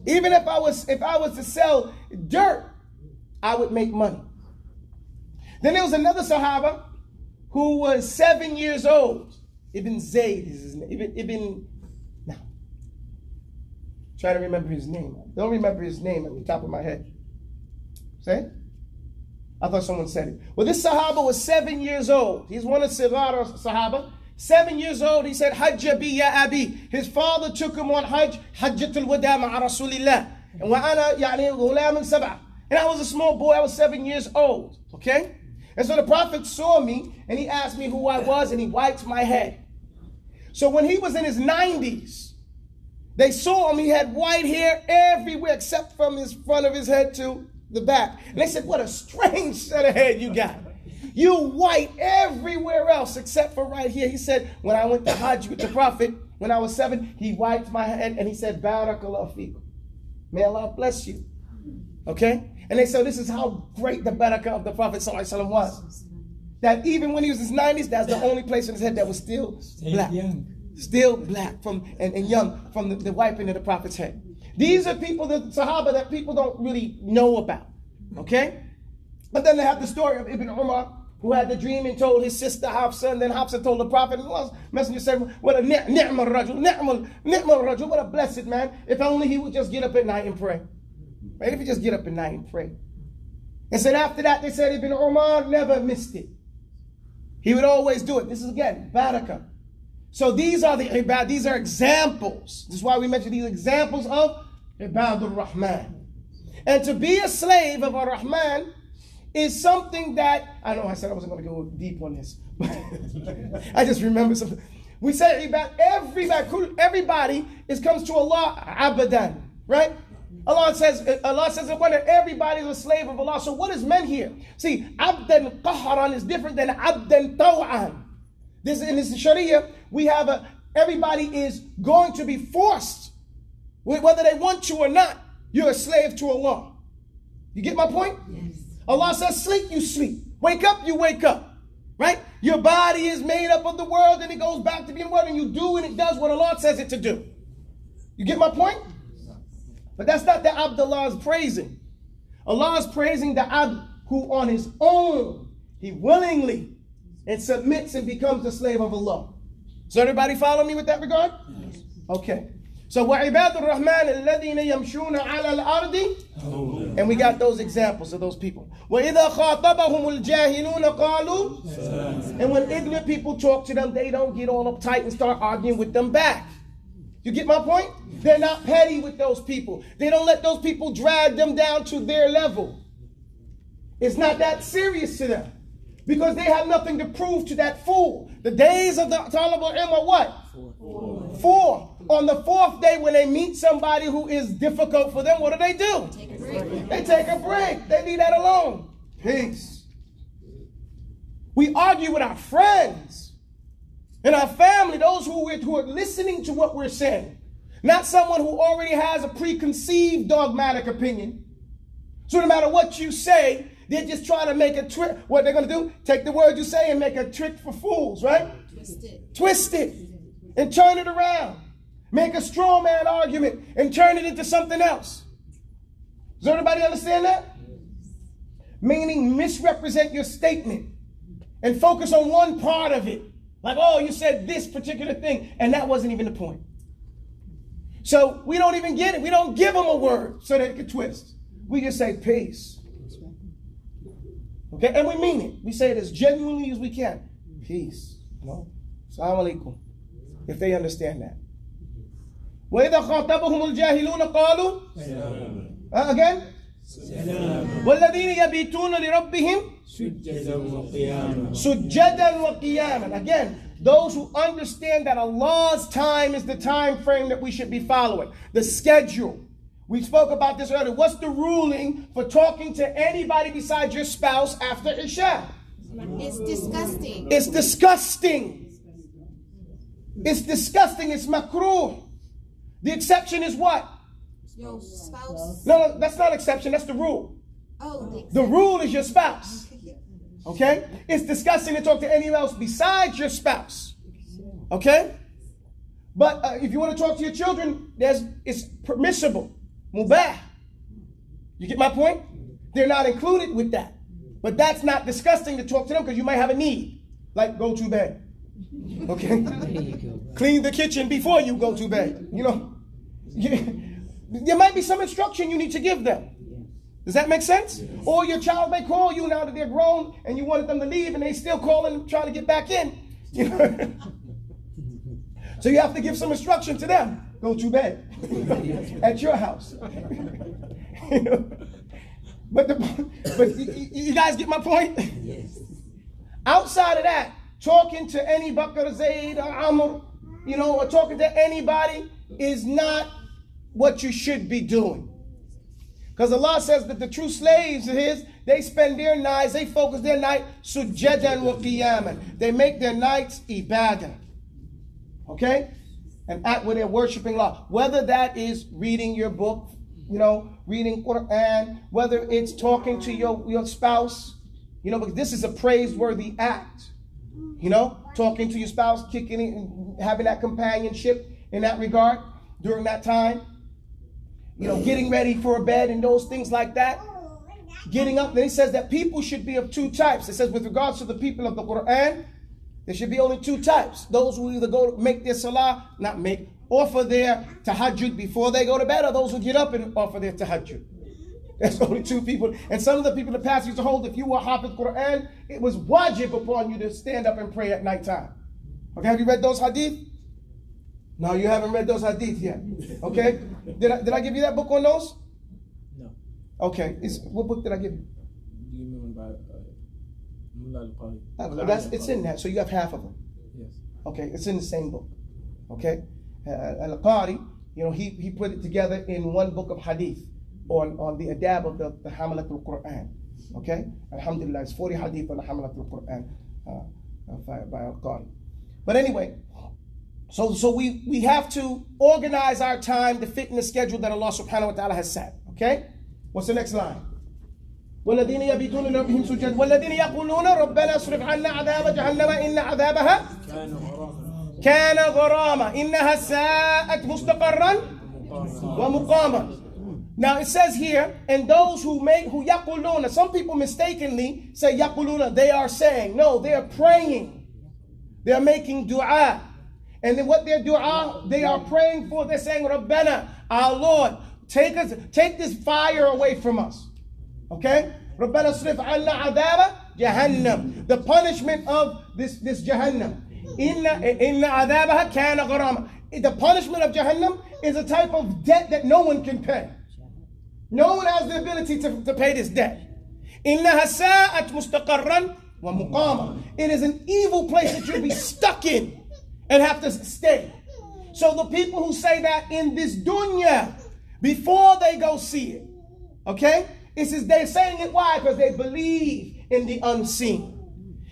Even if I was to sell dirt, I would make money. Then there was another Sahaba who was 7 years old. Ibn Zayd is his name. Try to remember his name. Don't remember his name at the top of my head. Say it? I thought someone said it. Well, this Sahaba was 7 years old. He's one of Sigar Sahaba. 7 years old, he said, Hajja bi ya abi. His father took him on Hajj, Hajjatul Wada ma'a Rasulillah. And wa ana ghulam sab'a. And I was a small boy, I was 7 years old. Okay? And so the Prophet saw me and he asked me who I was and he wiped my head. So when he was in his 90s, they saw him, he had white hair everywhere except from his front of his head to the back. And they said, what a strange set of hair you got. You white everywhere else except for right here. He said, when I went to Hajj with the Prophet, when I was 7, he wiped my head and he said, Barakallahu feekum. May Allah bless you. Okay? And they said, this is how great the barakah of the Prophet ﷺ was. That even when he was in his 90s, that's the only place in his head that was still black. Still black and young from the wiping of the Prophet's head. These are people, the Sahaba, that people don't really know about. Okay? But then they have the story of Ibn Umar, who had the dream and told his sister Hafsa, and then Hafsa told the Prophet, and the Messenger said, what a ni'mal rajul, what a blessed man, if only he would just get up at night and pray. Right? If he just get up at night and pray. And so after that, they said Ibn Umar never missed it. He would always do it. This is again, barakah. So these are the ibad, these are examples. This is why we mention these examples of Ibadur Rahman. And to be a slave of Ar-Rahman is something that, I know I said I wasn't going to go deep on this, but I just remember something. We say everybody comes to Allah abadan, right? Allah says that everybody is a slave of Allah. So what is meant here? See, abdan qahran is different than abdan taw'an. In this Sharia, we have everybody is going to be forced, whether they want to or not. You're a slave to Allah. You get my point? Yes. Allah says sleep, you sleep. Wake up, you wake up. Right? Your body is made up of the world and it goes back to being world, and you do and it does what Allah says it to do. You get my point? But that's not the abd Allah is praising. Allah is praising the abd who on his own, he willingly and submits and becomes the slave of Allah. So everybody follow me with that regard? Yes. Okay. So وَعِبَادُ الرَّحْمَنِ الَّذِينَ يَمْشُونَ عَلَى الْأَرْضِ. And we got those examples of those people. وَإِذَا خَاطَبَهُمُ الْجَاهِلُونَ قَالُوا. And when ignorant people talk to them, they don't get all uptight and start arguing with them back. You get my point? They're not petty with those people. They don't let those people drag them down to their level. It's not that serious to them, because they have nothing to prove to that fool. The days of the Talib al-Ilm are what? 4. On the 4th day, when they meet somebody who is difficult for them, what do? They take a break. They leave that alone. Peace. We argue with our friends and our family, those who are listening to what we're saying. Not someone who already has a preconceived dogmatic opinion. So no matter what you say, they're just trying to make a trick. What they're going to do? Take the word you say and make a trick for fools, right? Twist it and turn it around. Make a straw man argument and turn it into something else. Does everybody understand that? Meaning misrepresent your statement and focus on one part of it. Like, oh, you said this particular thing, and that wasn't even the point. So we don't even get it. We don't give them a word so that it can twist. We just say peace. Okay, and we mean it. We say it as genuinely as we can. Peace. No. Assalamu alaikum. If they understand that. وَإِذَا خَاطَبَهُمُ الْجَاهِلُونَ قَالُوا. Again. وَالَّذِينَ يَبِيتُونَ لِرَبِّهِمْ سُجَّدًا وَقِيَامًا. Again, those who understand that Allah's time is the time frame that we should be following. The schedule. We spoke about this earlier. What's the ruling for talking to anybody besides your spouse after Isha? It's disgusting. It's disgusting. It's disgusting. It's makruh. The exception is what? Your spouse. No, that's not exception. That's the rule. Oh, the rule is your spouse. Okay? It's disgusting to talk to anyone else besides your spouse. Okay? But if you want to talk to your children, it's permissible. Mubah. You get my point? They're not included with that. But that's not disgusting to talk to them, because you might have a need. Like go to bed. Okay? Clean the kitchen before you go to bed. You know? There might be some instruction you need to give them. Does that make sense? Yes. Or your child may call you now that they're grown and you wanted them to leave and they still calling trying to get back in. You know? So you have to give some instruction to them. Go to bed at your house. You know? But you guys get my point? Yes. Outside of that, talking to any Bakr, Zayd, or Amr, you know, or talking to anybody is not what you should be doing. Because Allah says that the true slaves of His, they spend their nights, they focus their night, sujadan wa qiyaman. They make their nights ibadah. Okay? An act where they're worshiping Allah. Whether that is reading your book, reading Quran, whether it's talking to your spouse, because this is a praiseworthy act. Talking to your spouse, kicking it, and having that companionship in that regard during that time. Getting ready for a bed and those things like that. Getting up. Then he says that people should be of two types. It says with regards to the people of the Quran, there should be only two types. Those who either go make their salah, offer their tahajjud before they go to bed, or those who get up and offer their tahajjud. There's only two people. And some of the people in the past used to hold, if you were Hafiz Quran, it was wajib upon you to stand up and pray at nighttime. Okay, have you read those hadith? No, you haven't read those hadith yet. Okay? Did I give you that book on those? No. Okay. What book did I give you? You give me one by It's in that, so you have half of them. Yes. Okay, it's in the same book. Okay? Al-Qari, he put it together in one book of hadith on the adab of the Hamalatul Quran. Okay? Alhamdulillah, it's 40 hadith on the Hamalatul Quran by Al-Qari. But anyway, so we have to organize our time to fit in the schedule that Allah subhanahu wa ta'ala has set. Okay? What's the next line? والذين يبيتون لربهم سجدا والذين يقولون ربنا اصرف عنا عذاب جهنم إن عذابها كان غراما إنها ساءت مستقرا ومقاما. Now it says here, and those who yaquluna, some people mistakenly say yaquluna, they are saying. No, they are praying. They are making dua. And then what their dua, they are praying for, they're saying, Rabbana, our Lord, take this fire away from us. Okay? Rabbana srif anna adaba jahannam. The punishment of this Jahannam. Inna adabaha kana gharama. The punishment of Jahannam is a type of debt that no one can pay. No one has the ability to pay this debt. Innaha sa'at mustaqarran wa muqama. It is an evil place that you'll be stuck in and have to stay. So the people who say that in this dunya, before they go see it, okay? They're saying it, why? Because they believe in the unseen.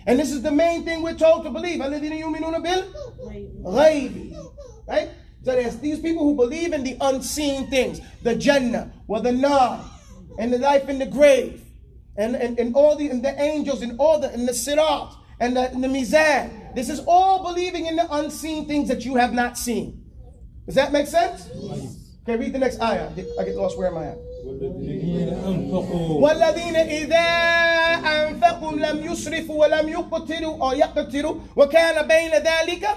And this is the main thing we're told to believe. Right? So there's these people who believe in the unseen things. The Jannah, or the Nar, and the life in the grave, and the angels, and the Sirat, and the Mizan. This is all believing in the unseen things that you have not seen. Does that make sense? Okay, read the next ayah. I get lost. Where am I at? والذين إذا أنفقوا لم يسرفوا ولم يقتروا أو يقتروا وكان بين ذلك.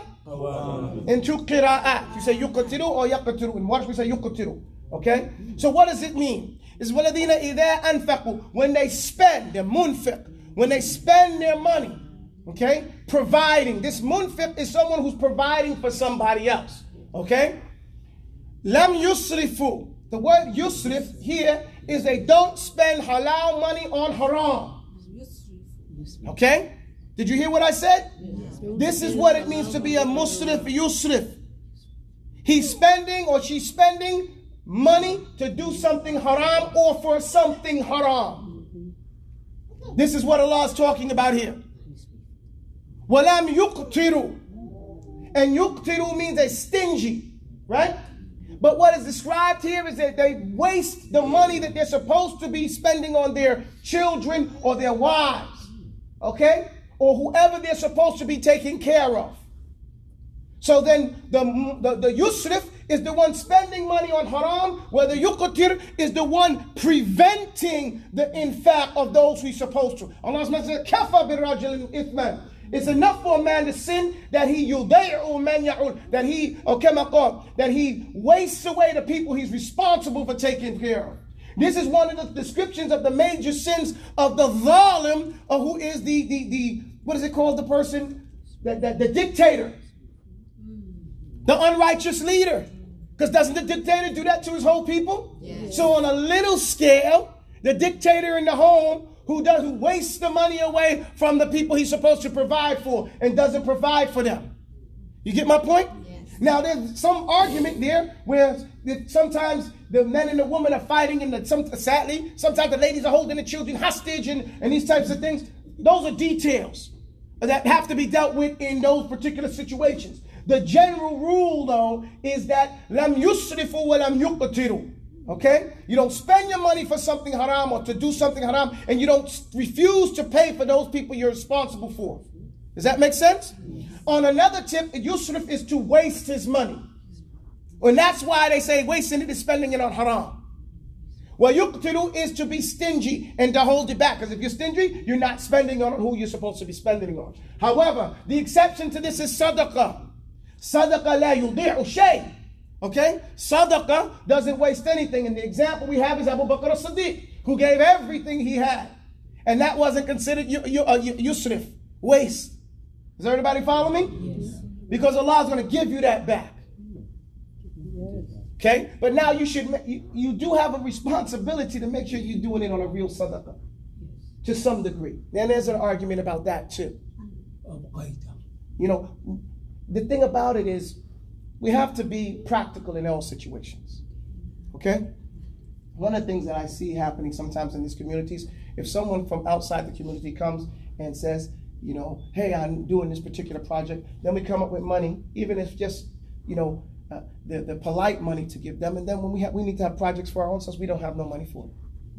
In two qira'at, you say yuqtiru or yaqtiru. In Marsh we say yuqtiru. Okay? So what does it mean? It's waladina idha anfaqu, when they spend, the munfiq, when they spend their money, okay? Providing. This munfiq is someone who's providing for somebody else. Okay? Lam yusrifu. The word yusrif here is they don't spend halal money on haram. Okay? Did you hear what I said? This is what it means to be a musrif yusrif. He's spending or she's spending money to do something haram or for something haram. This is what Allah is talking about here. Walam yuqtiru. And yuqtiru means a stingy, right? But what is described here is that they waste the money that they're supposed to be spending on their children or their wives. Okay? Or whoever they're supposed to be taking care of. So then the yusrif is the one spending money on haram, where the yuqtir is the one preventing the infaq of those who's supposed to. Allah says, kafa birrajulin ithman. It's enough for a man to sin that he yudai'u man ya'ul, that he wastes away the people he's responsible for taking care of. This is one of the descriptions of the major sins of the zalim, who is the what is it called, the person? The dictator. The unrighteous leader. Because doesn't the dictator do that to his whole people? Yes. So on a little scale, the dictator in the home who wastes the money away from the people he's supposed to provide for and doesn't provide for them. You get my point? Yes. Now, there's some argument there where sometimes the men and the women are fighting, and sadly, sometimes the ladies are holding the children hostage and these types of things. Those are details that have to be dealt with in those particular situations. The general rule, though, is that lam yusrifu wa lam yuqtiru. Okay? You don't spend your money for something haram or to do something haram, and you don't refuse to pay for those people you're responsible for. Does that make sense? On another tip, yusrif is to waste his money. And that's why they say wasting it is spending it on haram. Well, yuqtiru is to be stingy and to hold it back. Because if you're stingy, you're not spending on who you're supposed to be spending on. However, the exception to this is sadaqah. Sadaqah la yudi'u shay. Okay? Sadaqah doesn't waste anything. And the example we have is Abu Bakr as-Siddiq, who gave everything he had. And that wasn't considered yusrif, waste. Does everybody follow me? Yes. Because Allah is going to give you that back. Okay? But now you do have a responsibility to make sure you're doing it on a real sadaqah. To some degree. And there's an argument about that too. You know, the thing about it is, we have to be practical in all situations. Okay? One of the things that I see happening sometimes in these communities, if someone from outside the community comes and says, you know, hey, I'm doing this particular project, then we come up with money, even if just, you know, the polite money to give them, and then when we need to have projects for our own selves, we don't have no money for it.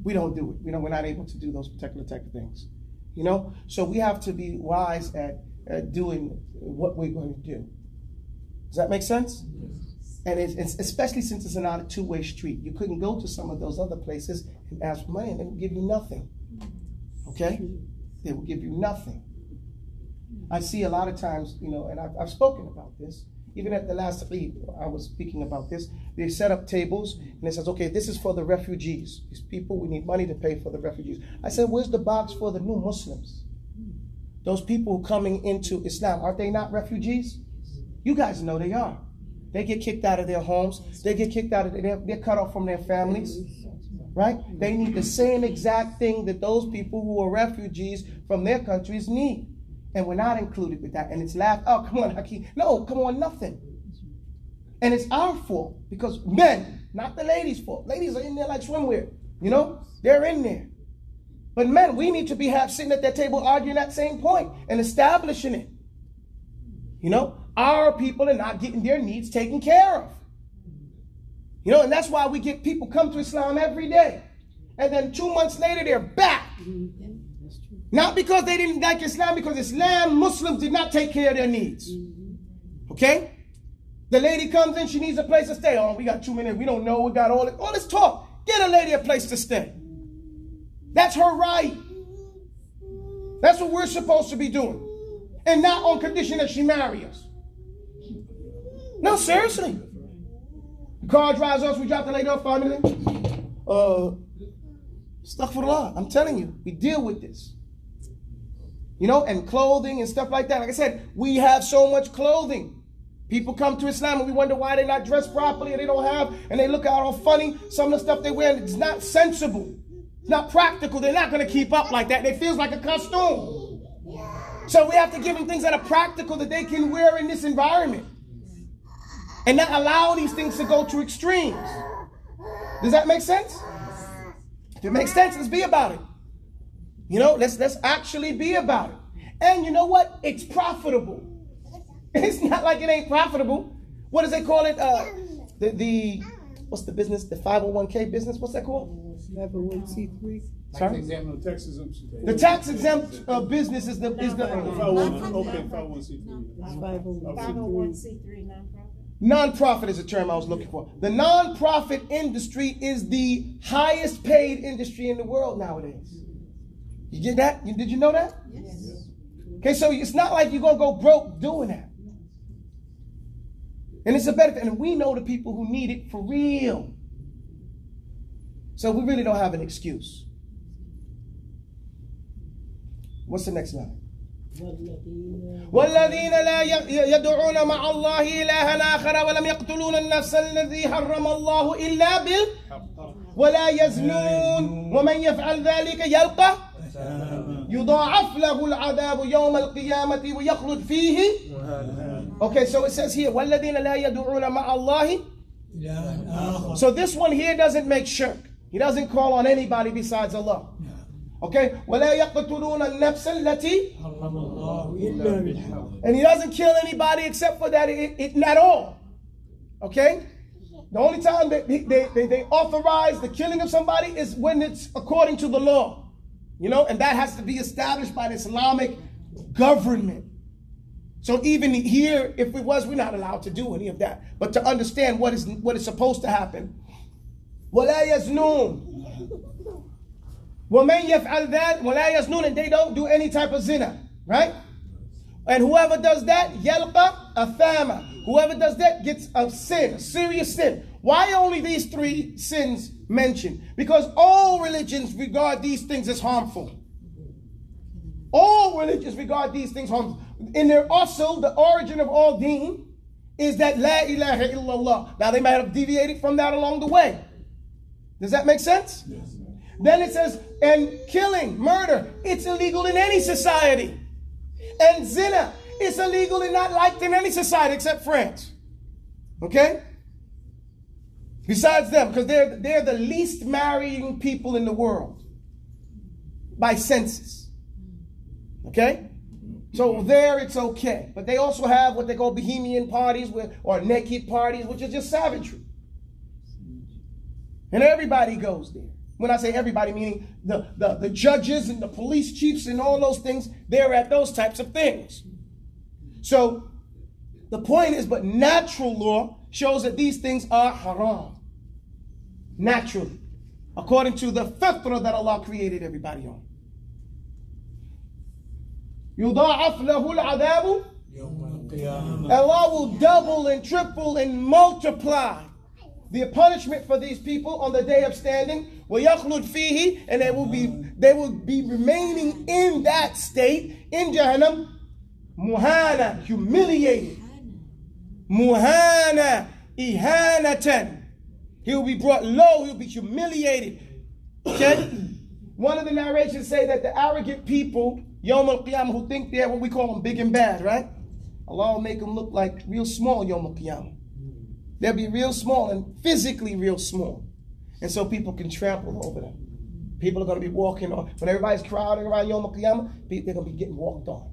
We don't do it. We're not able to do those particular type of things. You know? So we have to be wise at doing what we're going to do. Does that make sense? Yes. And it's especially since it's not a two-way street. You couldn't go to some of those other places and ask for money and they would give you nothing. Okay? They will give you nothing. I see a lot of times, you know, and I've spoken about this. Even at the last Eid, I was speaking about this. They set up tables and it says, okay, this is for the refugees. These people, we need money to pay for the refugees. I said, where's the box for the new Muslims? Those people coming into Islam, are they not refugees? You guys know they are. They get kicked out of their homes. They get kicked out of they're cut off from their families. Right? They need the same exact thing that those people who are refugees from their countries need. And we're not included with that. And it's laughed, oh, come on, Hakeem. No, come on, nothing. And it's our fault. Because men, not the ladies' fault. Ladies are in there like swimwear. You know? They're in there. But men, we need to be sitting at that table arguing that same point and establishing it. You know? Our people are not getting their needs taken care of. You know, and that's why we get people come to Islam every day. And then 2 months later, they're back. Not because they didn't like Islam, because Islam, Muslims did not take care of their needs. Okay? The lady comes in, she needs a place to stay. Oh, we got 2 minutes, we don't know, we got all this talk. Get a lady a place to stay. That's her right. That's what we're supposed to be doing. And not on condition that she marry us. No, seriously. The car drives us, we drop the lady off 5 minutes. Astaghfirullah, I'm telling you, we deal with this. You know, and clothing and stuff like that. Like I said, we have so much clothing. People come to Islam and we wonder why they're not dressed properly, or they don't have, and they look out all funny. Some of the stuff they wear, it's not sensible. It's not practical. They're not going to keep up like that. It feels like a costume. So we have to give them things that are practical that they can wear in this environment. And not allow these things to go to extremes. Does that make sense? If it makes sense, let's be about it. You know, let's actually be about it. And you know what? It's profitable. It's not like it ain't profitable. What does they call it? What's the business? The 501k business? What's that called? 501c3. Sorry? Tax exemption. The tax exempt business is the 501c3. 501c3 nonprofit. Non-profit is the term I was looking for. The non-profit industry is the highest paid industry in the world nowadays. You get that? Did you know that? Yes. Okay, so it's not like you're going to go broke doing that. And it's a benefit. And we know the people who need it for real. So we really don't have an excuse. What's the next line? والذين لا يدعون مع الله إلها آخر ولم يقتلون النفس الذي حرم الله إلا بالحق ولا يزنون ومن يفعل ذلك يلقى يضاعف له العذاب يوم القيامة ويخلد فيه. Okay, so it says here, وَالَّذِينَ لَا يَدْعُونَ مَعَ اللَّهِ. So this one here doesn't make shirk. He doesn't call on anybody besides Allah. Okay, وَلَا يَقْتُلُونَ النَّفْسَ الَّتِي. And he doesn't kill anybody except for that at all. Okay? The only time that they authorize the killing of somebody is when it's according to the law. You know, and that has to be established by the Islamic government. So even here, if it was, we're not allowed to do any of that. But to understand what is supposed to happen. وَلَا يَزْنُونَ. وَمَنْ يَفْعَلْ ذَلِكَ وَلَا يَزْنُونَ. And they don't do any type of zina. Right? And whoever does that, يَلْقَ أَثَامًا. Whoever does that gets a sin, a serious sin. Why only these three sins mentioned? Because all religions regard these things as harmful. All religions regard these things harmful. And they're also, the origin of all deen is that La ilaha illallah. Now they might have deviated from that along the way. Does that make sense? Yes. Then it says, and killing, murder, it's illegal in any society. And zina, it's illegal and not liked in any society except France. Okay? Besides them, because they're the least marrying people in the world by census. Okay? So there it's okay. But they also have what they call bohemian parties or naked parties, which is just savagery. And everybody goes there. When I say everybody, meaning the judges and the police chiefs and all those things, they're at those types of things. So the point is, but natural law shows that these things are haram. Naturally. According to the fitrah that Allah created everybody on. يُضَاعَفْ لَهُ الْعَذَابُ. Allah will double and triple and multiply the punishment for these people on the day of standing. وَيَخْلُدْ فِيهِ. And they will be remaining in that state, in Jahannam, muhana, humiliated. Muhana, ihanatan. He will be brought low, he will be humiliated. Okay? One of the narrations say that the arrogant people, Yawm al-Qiyamah, who think they're what we call them big and bad, right? Allah will make them look like real small Yawm al-Qiyamah. They'll be real small and physically real small. And so people can trample over them. People are going to be walking on. When everybody's crowding around Yawm al-Qiyamah, they're going to be getting walked on.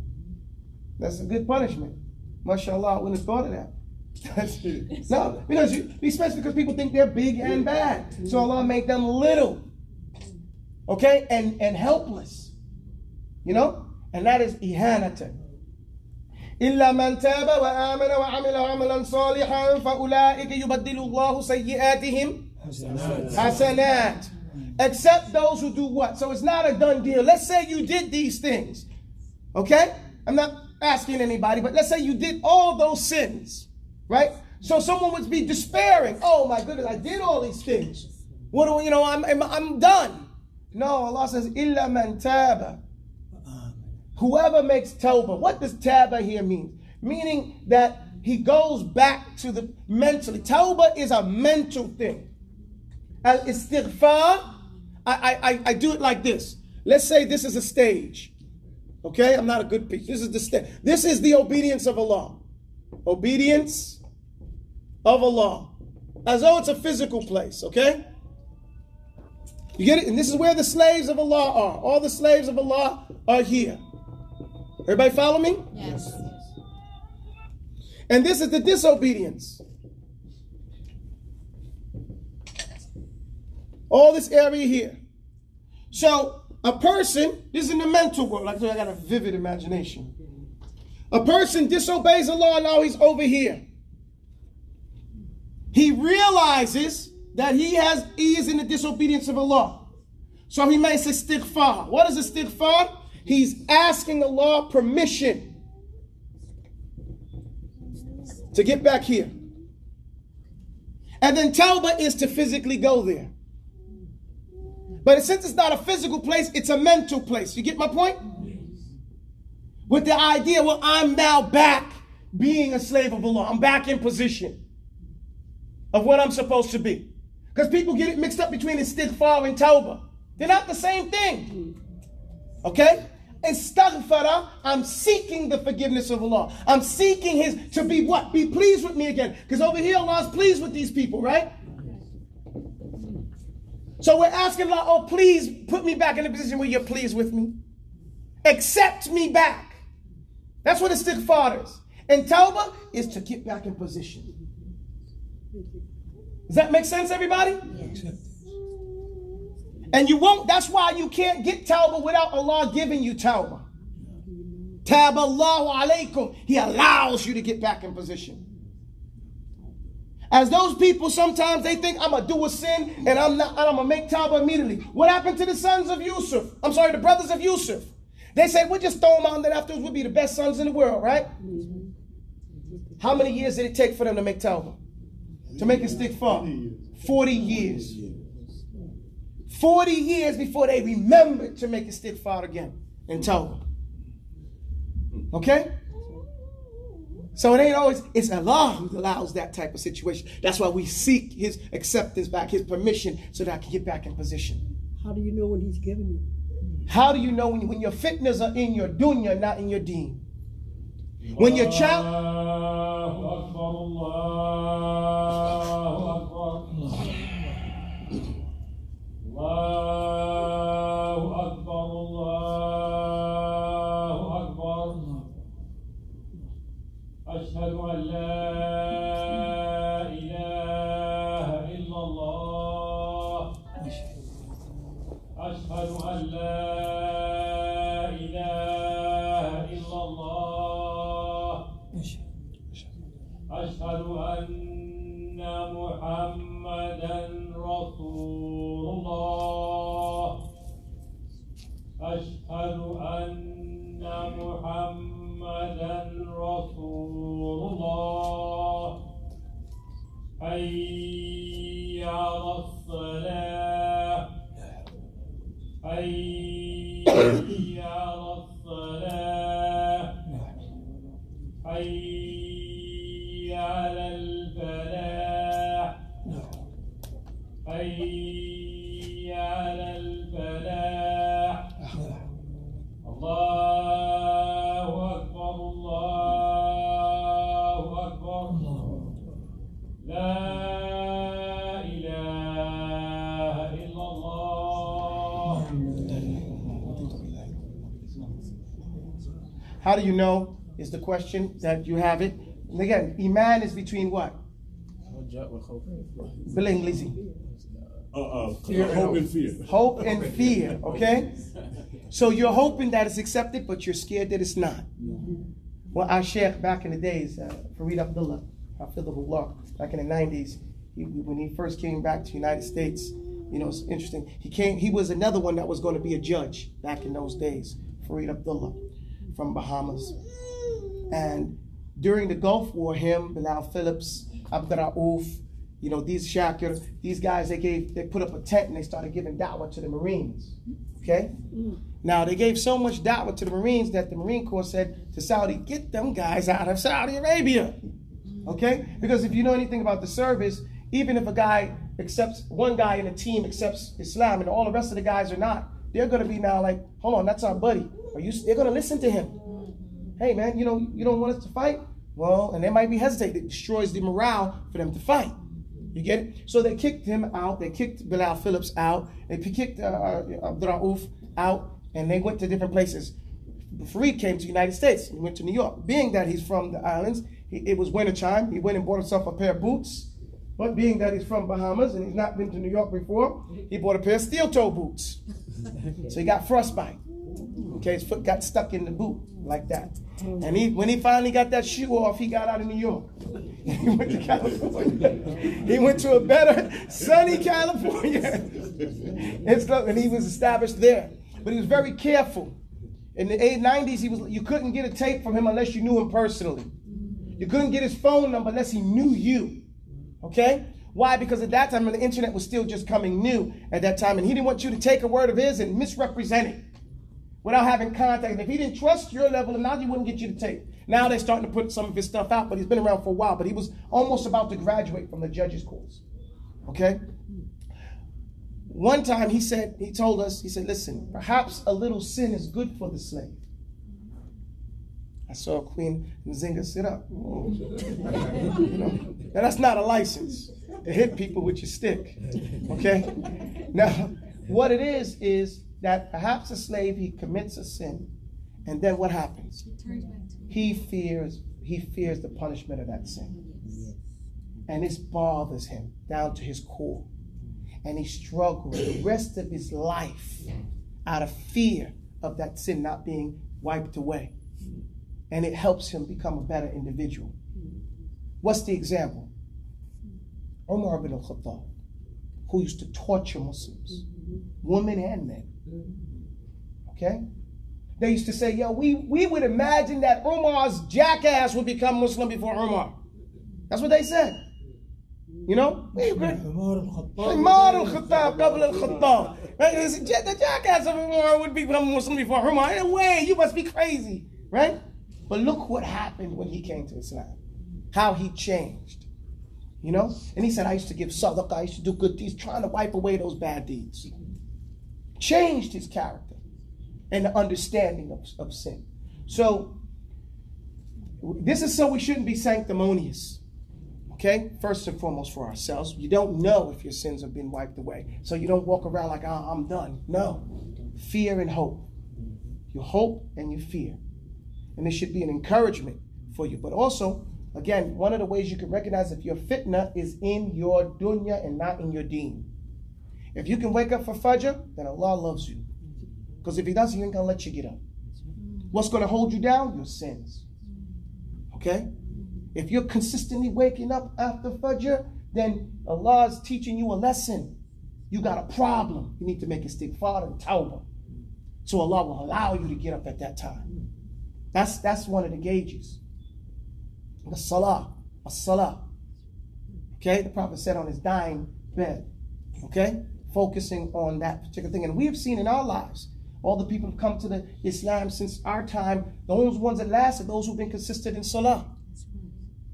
That's a good punishment. MashaAllah, I wouldn't have thought of that. No, especially because people think they're big and bad. So Allah made them little. Okay? And helpless. You know? And that is ihanatan. إِلَّا مَنْ تَابَ وَآمَنَ وَعَمِلَ عَمَلًا صَالِحًا فَأُولَٰئِكَ يُبَدِّلُ اللَّهُ سَيِّئَاتِهِمْ حَسَنَاتٍ. Except those who do what? So it's not a done deal. Let's say you did these things. Okay? I'm not asking anybody, but let's say you did all those sins. Right? So someone would be despairing. Oh my goodness, I did all these things. What do you know? I'm done. No, Allah says, "Illa man taba." Whoever makes tawbah. What does taba here mean? Meaning that he goes back to the mentally. Tawbah is a mental thing. Al istighfar. I do it like this. Let's say this is a stage. Okay, I'm not a good piece. This is the stage. This is the obedience of Allah. Obedience of Allah. As though it's a physical place, okay? You get it? And this is where the slaves of Allah are. All the slaves of Allah are here. Everybody follow me? Yes. And this is the disobedience. All this area here. So, a person, this is in the mental world. Like I got a vivid imagination. A person disobeys Allah, now he's over here. He realizes that he is in the disobedience of Allah. So he makes istighfar. What is istighfar? He's asking Allah permission to get back here. And then tawbah is to physically go there. But since it's not a physical place, it's a mental place. You get my point? With the idea, well, I'm now back being a slave of Allah. I'm back in position of what I'm supposed to be. Because people get it mixed up between istighfar and tawbah. They're not the same thing. Okay? Istaghfara, I'm seeking the forgiveness of Allah. I'm seeking His, to be what? Be pleased with me again. Because over here, Allah's pleased with these people, right? So we're asking Allah, oh, please put me back in a position where you're pleased with me. Accept me back. That's what istighfar is. And Taubah is to get back in position. Does that make sense, everybody? Accept. And you won't, that's why you can't get Taubah without Allah giving you Taubah. Taballahu alaykum. He allows you to get back in position. As those people, sometimes they think, I'm going to do a sin and I'm going to make Taubah immediately. What happened to the sons of Yusuf? I'm sorry, the brothers of Yusuf. They said, we'll just throw them on, then afterwards we'll be the best sons in the world, right? How many years did it take for them to make Taubah? To make istighfar? 40 years. 40 years before they remembered to make istighfar again in Taubah. Okay? So it ain't always, it's Allah who allows that type of situation. That's why we seek His acceptance back, His permission, so that I can get back in position. How do you know when He's giving it? How do you know when your fitnas are in your dunya, not in your deen? When your child... أشهد أن لا إله إلا الله أشهد أن لا إله إلا الله أشهد أن محمدا رسول الله أشهد أن محمدا رسول الله حي على الصلاة حي على الصلاة حي على الفلاح حي على الفلاح الله أكبر الله أكبر لا إله إلا الله. How do you know is the question that you have it. And again, Iman is between what? بالإنجليزي. Hope and fear. Hope and fear, okay? So you're hoping that it's accepted, but you're scared that it's not. Well, our Shaikh back in the days, Farid Abdullah, Hafidhullah, back in the 90s, when he first came back to the United States, you know, it's interesting. He was another one that was going to be a judge back in those days, Farid Abdullah from Bahamas. And during the Gulf War, him, Bilal Phillips, Abdurrauf, you know, these Shaikh, these guys, they put up a tent and they started giving da'wah to the Marines. Okay? Now, they gave so much da'wah to the Marines that the Marine Corps said to Saudi, get them guys out of Saudi Arabia. Okay? Because if you know anything about the service, even if a guy accepts, one guy in a team accepts Islam and all the rest of the guys are not, they're going to be now like, hold on, that's our buddy. They're going to listen to him. Hey, man, you know, you don't want us to fight? Well, and they might be hesitant. It destroys the morale for them to fight. You get it? So they kicked him out. They kicked Bilal Phillips out. They kicked Abdurrauf out, and they went to different places. Farid came to the United States. He went to New York. Being that he's from the islands, it was wintertime. He went and bought himself a pair of boots. But being that he's from Bahamas and he's not been to New York before, he bought a pair of steel-toe boots. So he got frostbite. Okay, his foot got stuck in the boot like that. And when he finally got that shoe off, he got out of New York. He went to California. He went to a better, sunny California. And he was established there. But he was very careful. In the 90s, you couldn't get a tape from him unless you knew him personally. You couldn't get his phone number unless he knew you. Okay? Why? Because at that time, the internet was still just coming new at that time. And he didn't want you to take a word of his and misrepresent it without having contact. And if he didn't trust your level of knowledge, he wouldn't get you the tape. Now they're starting to put some of his stuff out, but he's been around for a while. But he was almost about to graduate from the judges course. Okay? one time he told us, he said, listen, perhaps a little sin is good for the slave. I saw Queen Nzinga sit up. You know, now that's not a license to hit people with your stick, okay? Now, what it is that perhaps a slave, he commits a sin, and then what happens? He fears the punishment of that sin. And this bothers him down to his core. And he struggles the rest of his life out of fear of that sin not being wiped away. And it helps him become a better individual. What's the example? Umar ibn al-Khattab, who used to torture Muslims, women and men. Okay? They used to say, yo, we would imagine that Umar's jackass would become Muslim before Umar. That's what they said. You know? Umar al-Khattab, Qabl al-Khattab. The jackass of Umar would become Muslim before Umar. In a way, you must be crazy. Right? But look what happened when he came to Islam. How he changed. You know? And he said, I used to give sadaqah, I used to do good deeds, trying to wipe away those bad deeds. Changed his character and the understanding of sin. So, this is so we shouldn't be sanctimonious. Okay? First and foremost for ourselves. You don't know if your sins have been wiped away. So you don't walk around like, oh, I'm done. No. Fear and hope. You hope and you fear. And this should be an encouragement for you. But also, again, one of the ways you can recognize if your fitna is in your dunya and not in your deen. If you can wake up for Fajr, then Allah loves you. Because if He doesn't, He ain't going to let you get up. What's going to hold you down? Your sins. Okay? If you're consistently waking up after Fajr, then Allah is teaching you a lesson. You got a problem. You need to make istighfar and Taubah. So Allah will allow you to get up at that time. That's one of the gauges. The salah, as-salah. Okay, the Prophet said on his dying bed. Okay, focusing on that particular thing. And we have seen in our lives, all the people who've come to the Islam since our time, those ones that last are those who've been consistent in salah.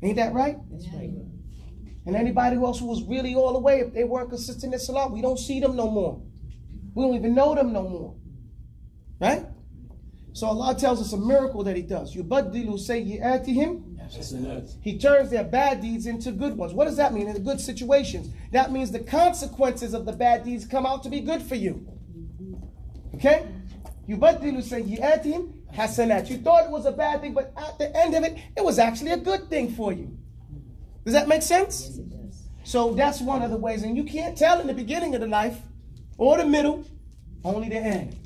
Ain't that right? That's right. And anybody else who was really all the way, if they weren't consistent in salah, we don't see them no more. We don't even know them no more. Right? So Allah tells us a miracle that He does. يُبَدِّلُ سَيِّئَاتِهِمْ. He turns their bad deeds into good ones. What does that mean? In the good situations. That means the consequences of the bad deeds come out to be good for you. Okay? يُبَدِّلُ سَيِّئَاتِهِمْ حَسَنَاتٍ. You thought it was a bad thing, but at the end of it, it was actually a good thing for you. Does that make sense? Yes, it does. So that's one of the ways. And you can't tell in the beginning of the life or the middle, only the end.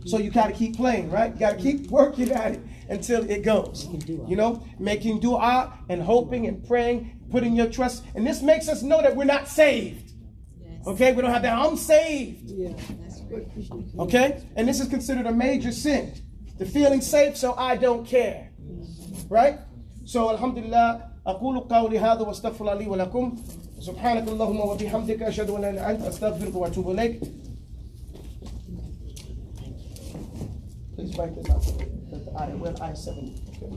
So you got to keep playing, right? You got to keep working at it until it goes. You know, making dua and hoping and praying, putting your trust. And this makes us know that we're not saved. Yes. Okay? We don't have that, I'm saved. Yeah. That's right. Okay? And this is considered a major sin. The feeling safe, so I don't care. Right? So, alhamdulillah, أقول قولي هذا واستغفر الله لي ولكم سبحانك اللهم وبحمدك أشهد أن لا إله إلا أنت أستغفرك وأتوب إليك. Please write this out. We're at I-70. Okay.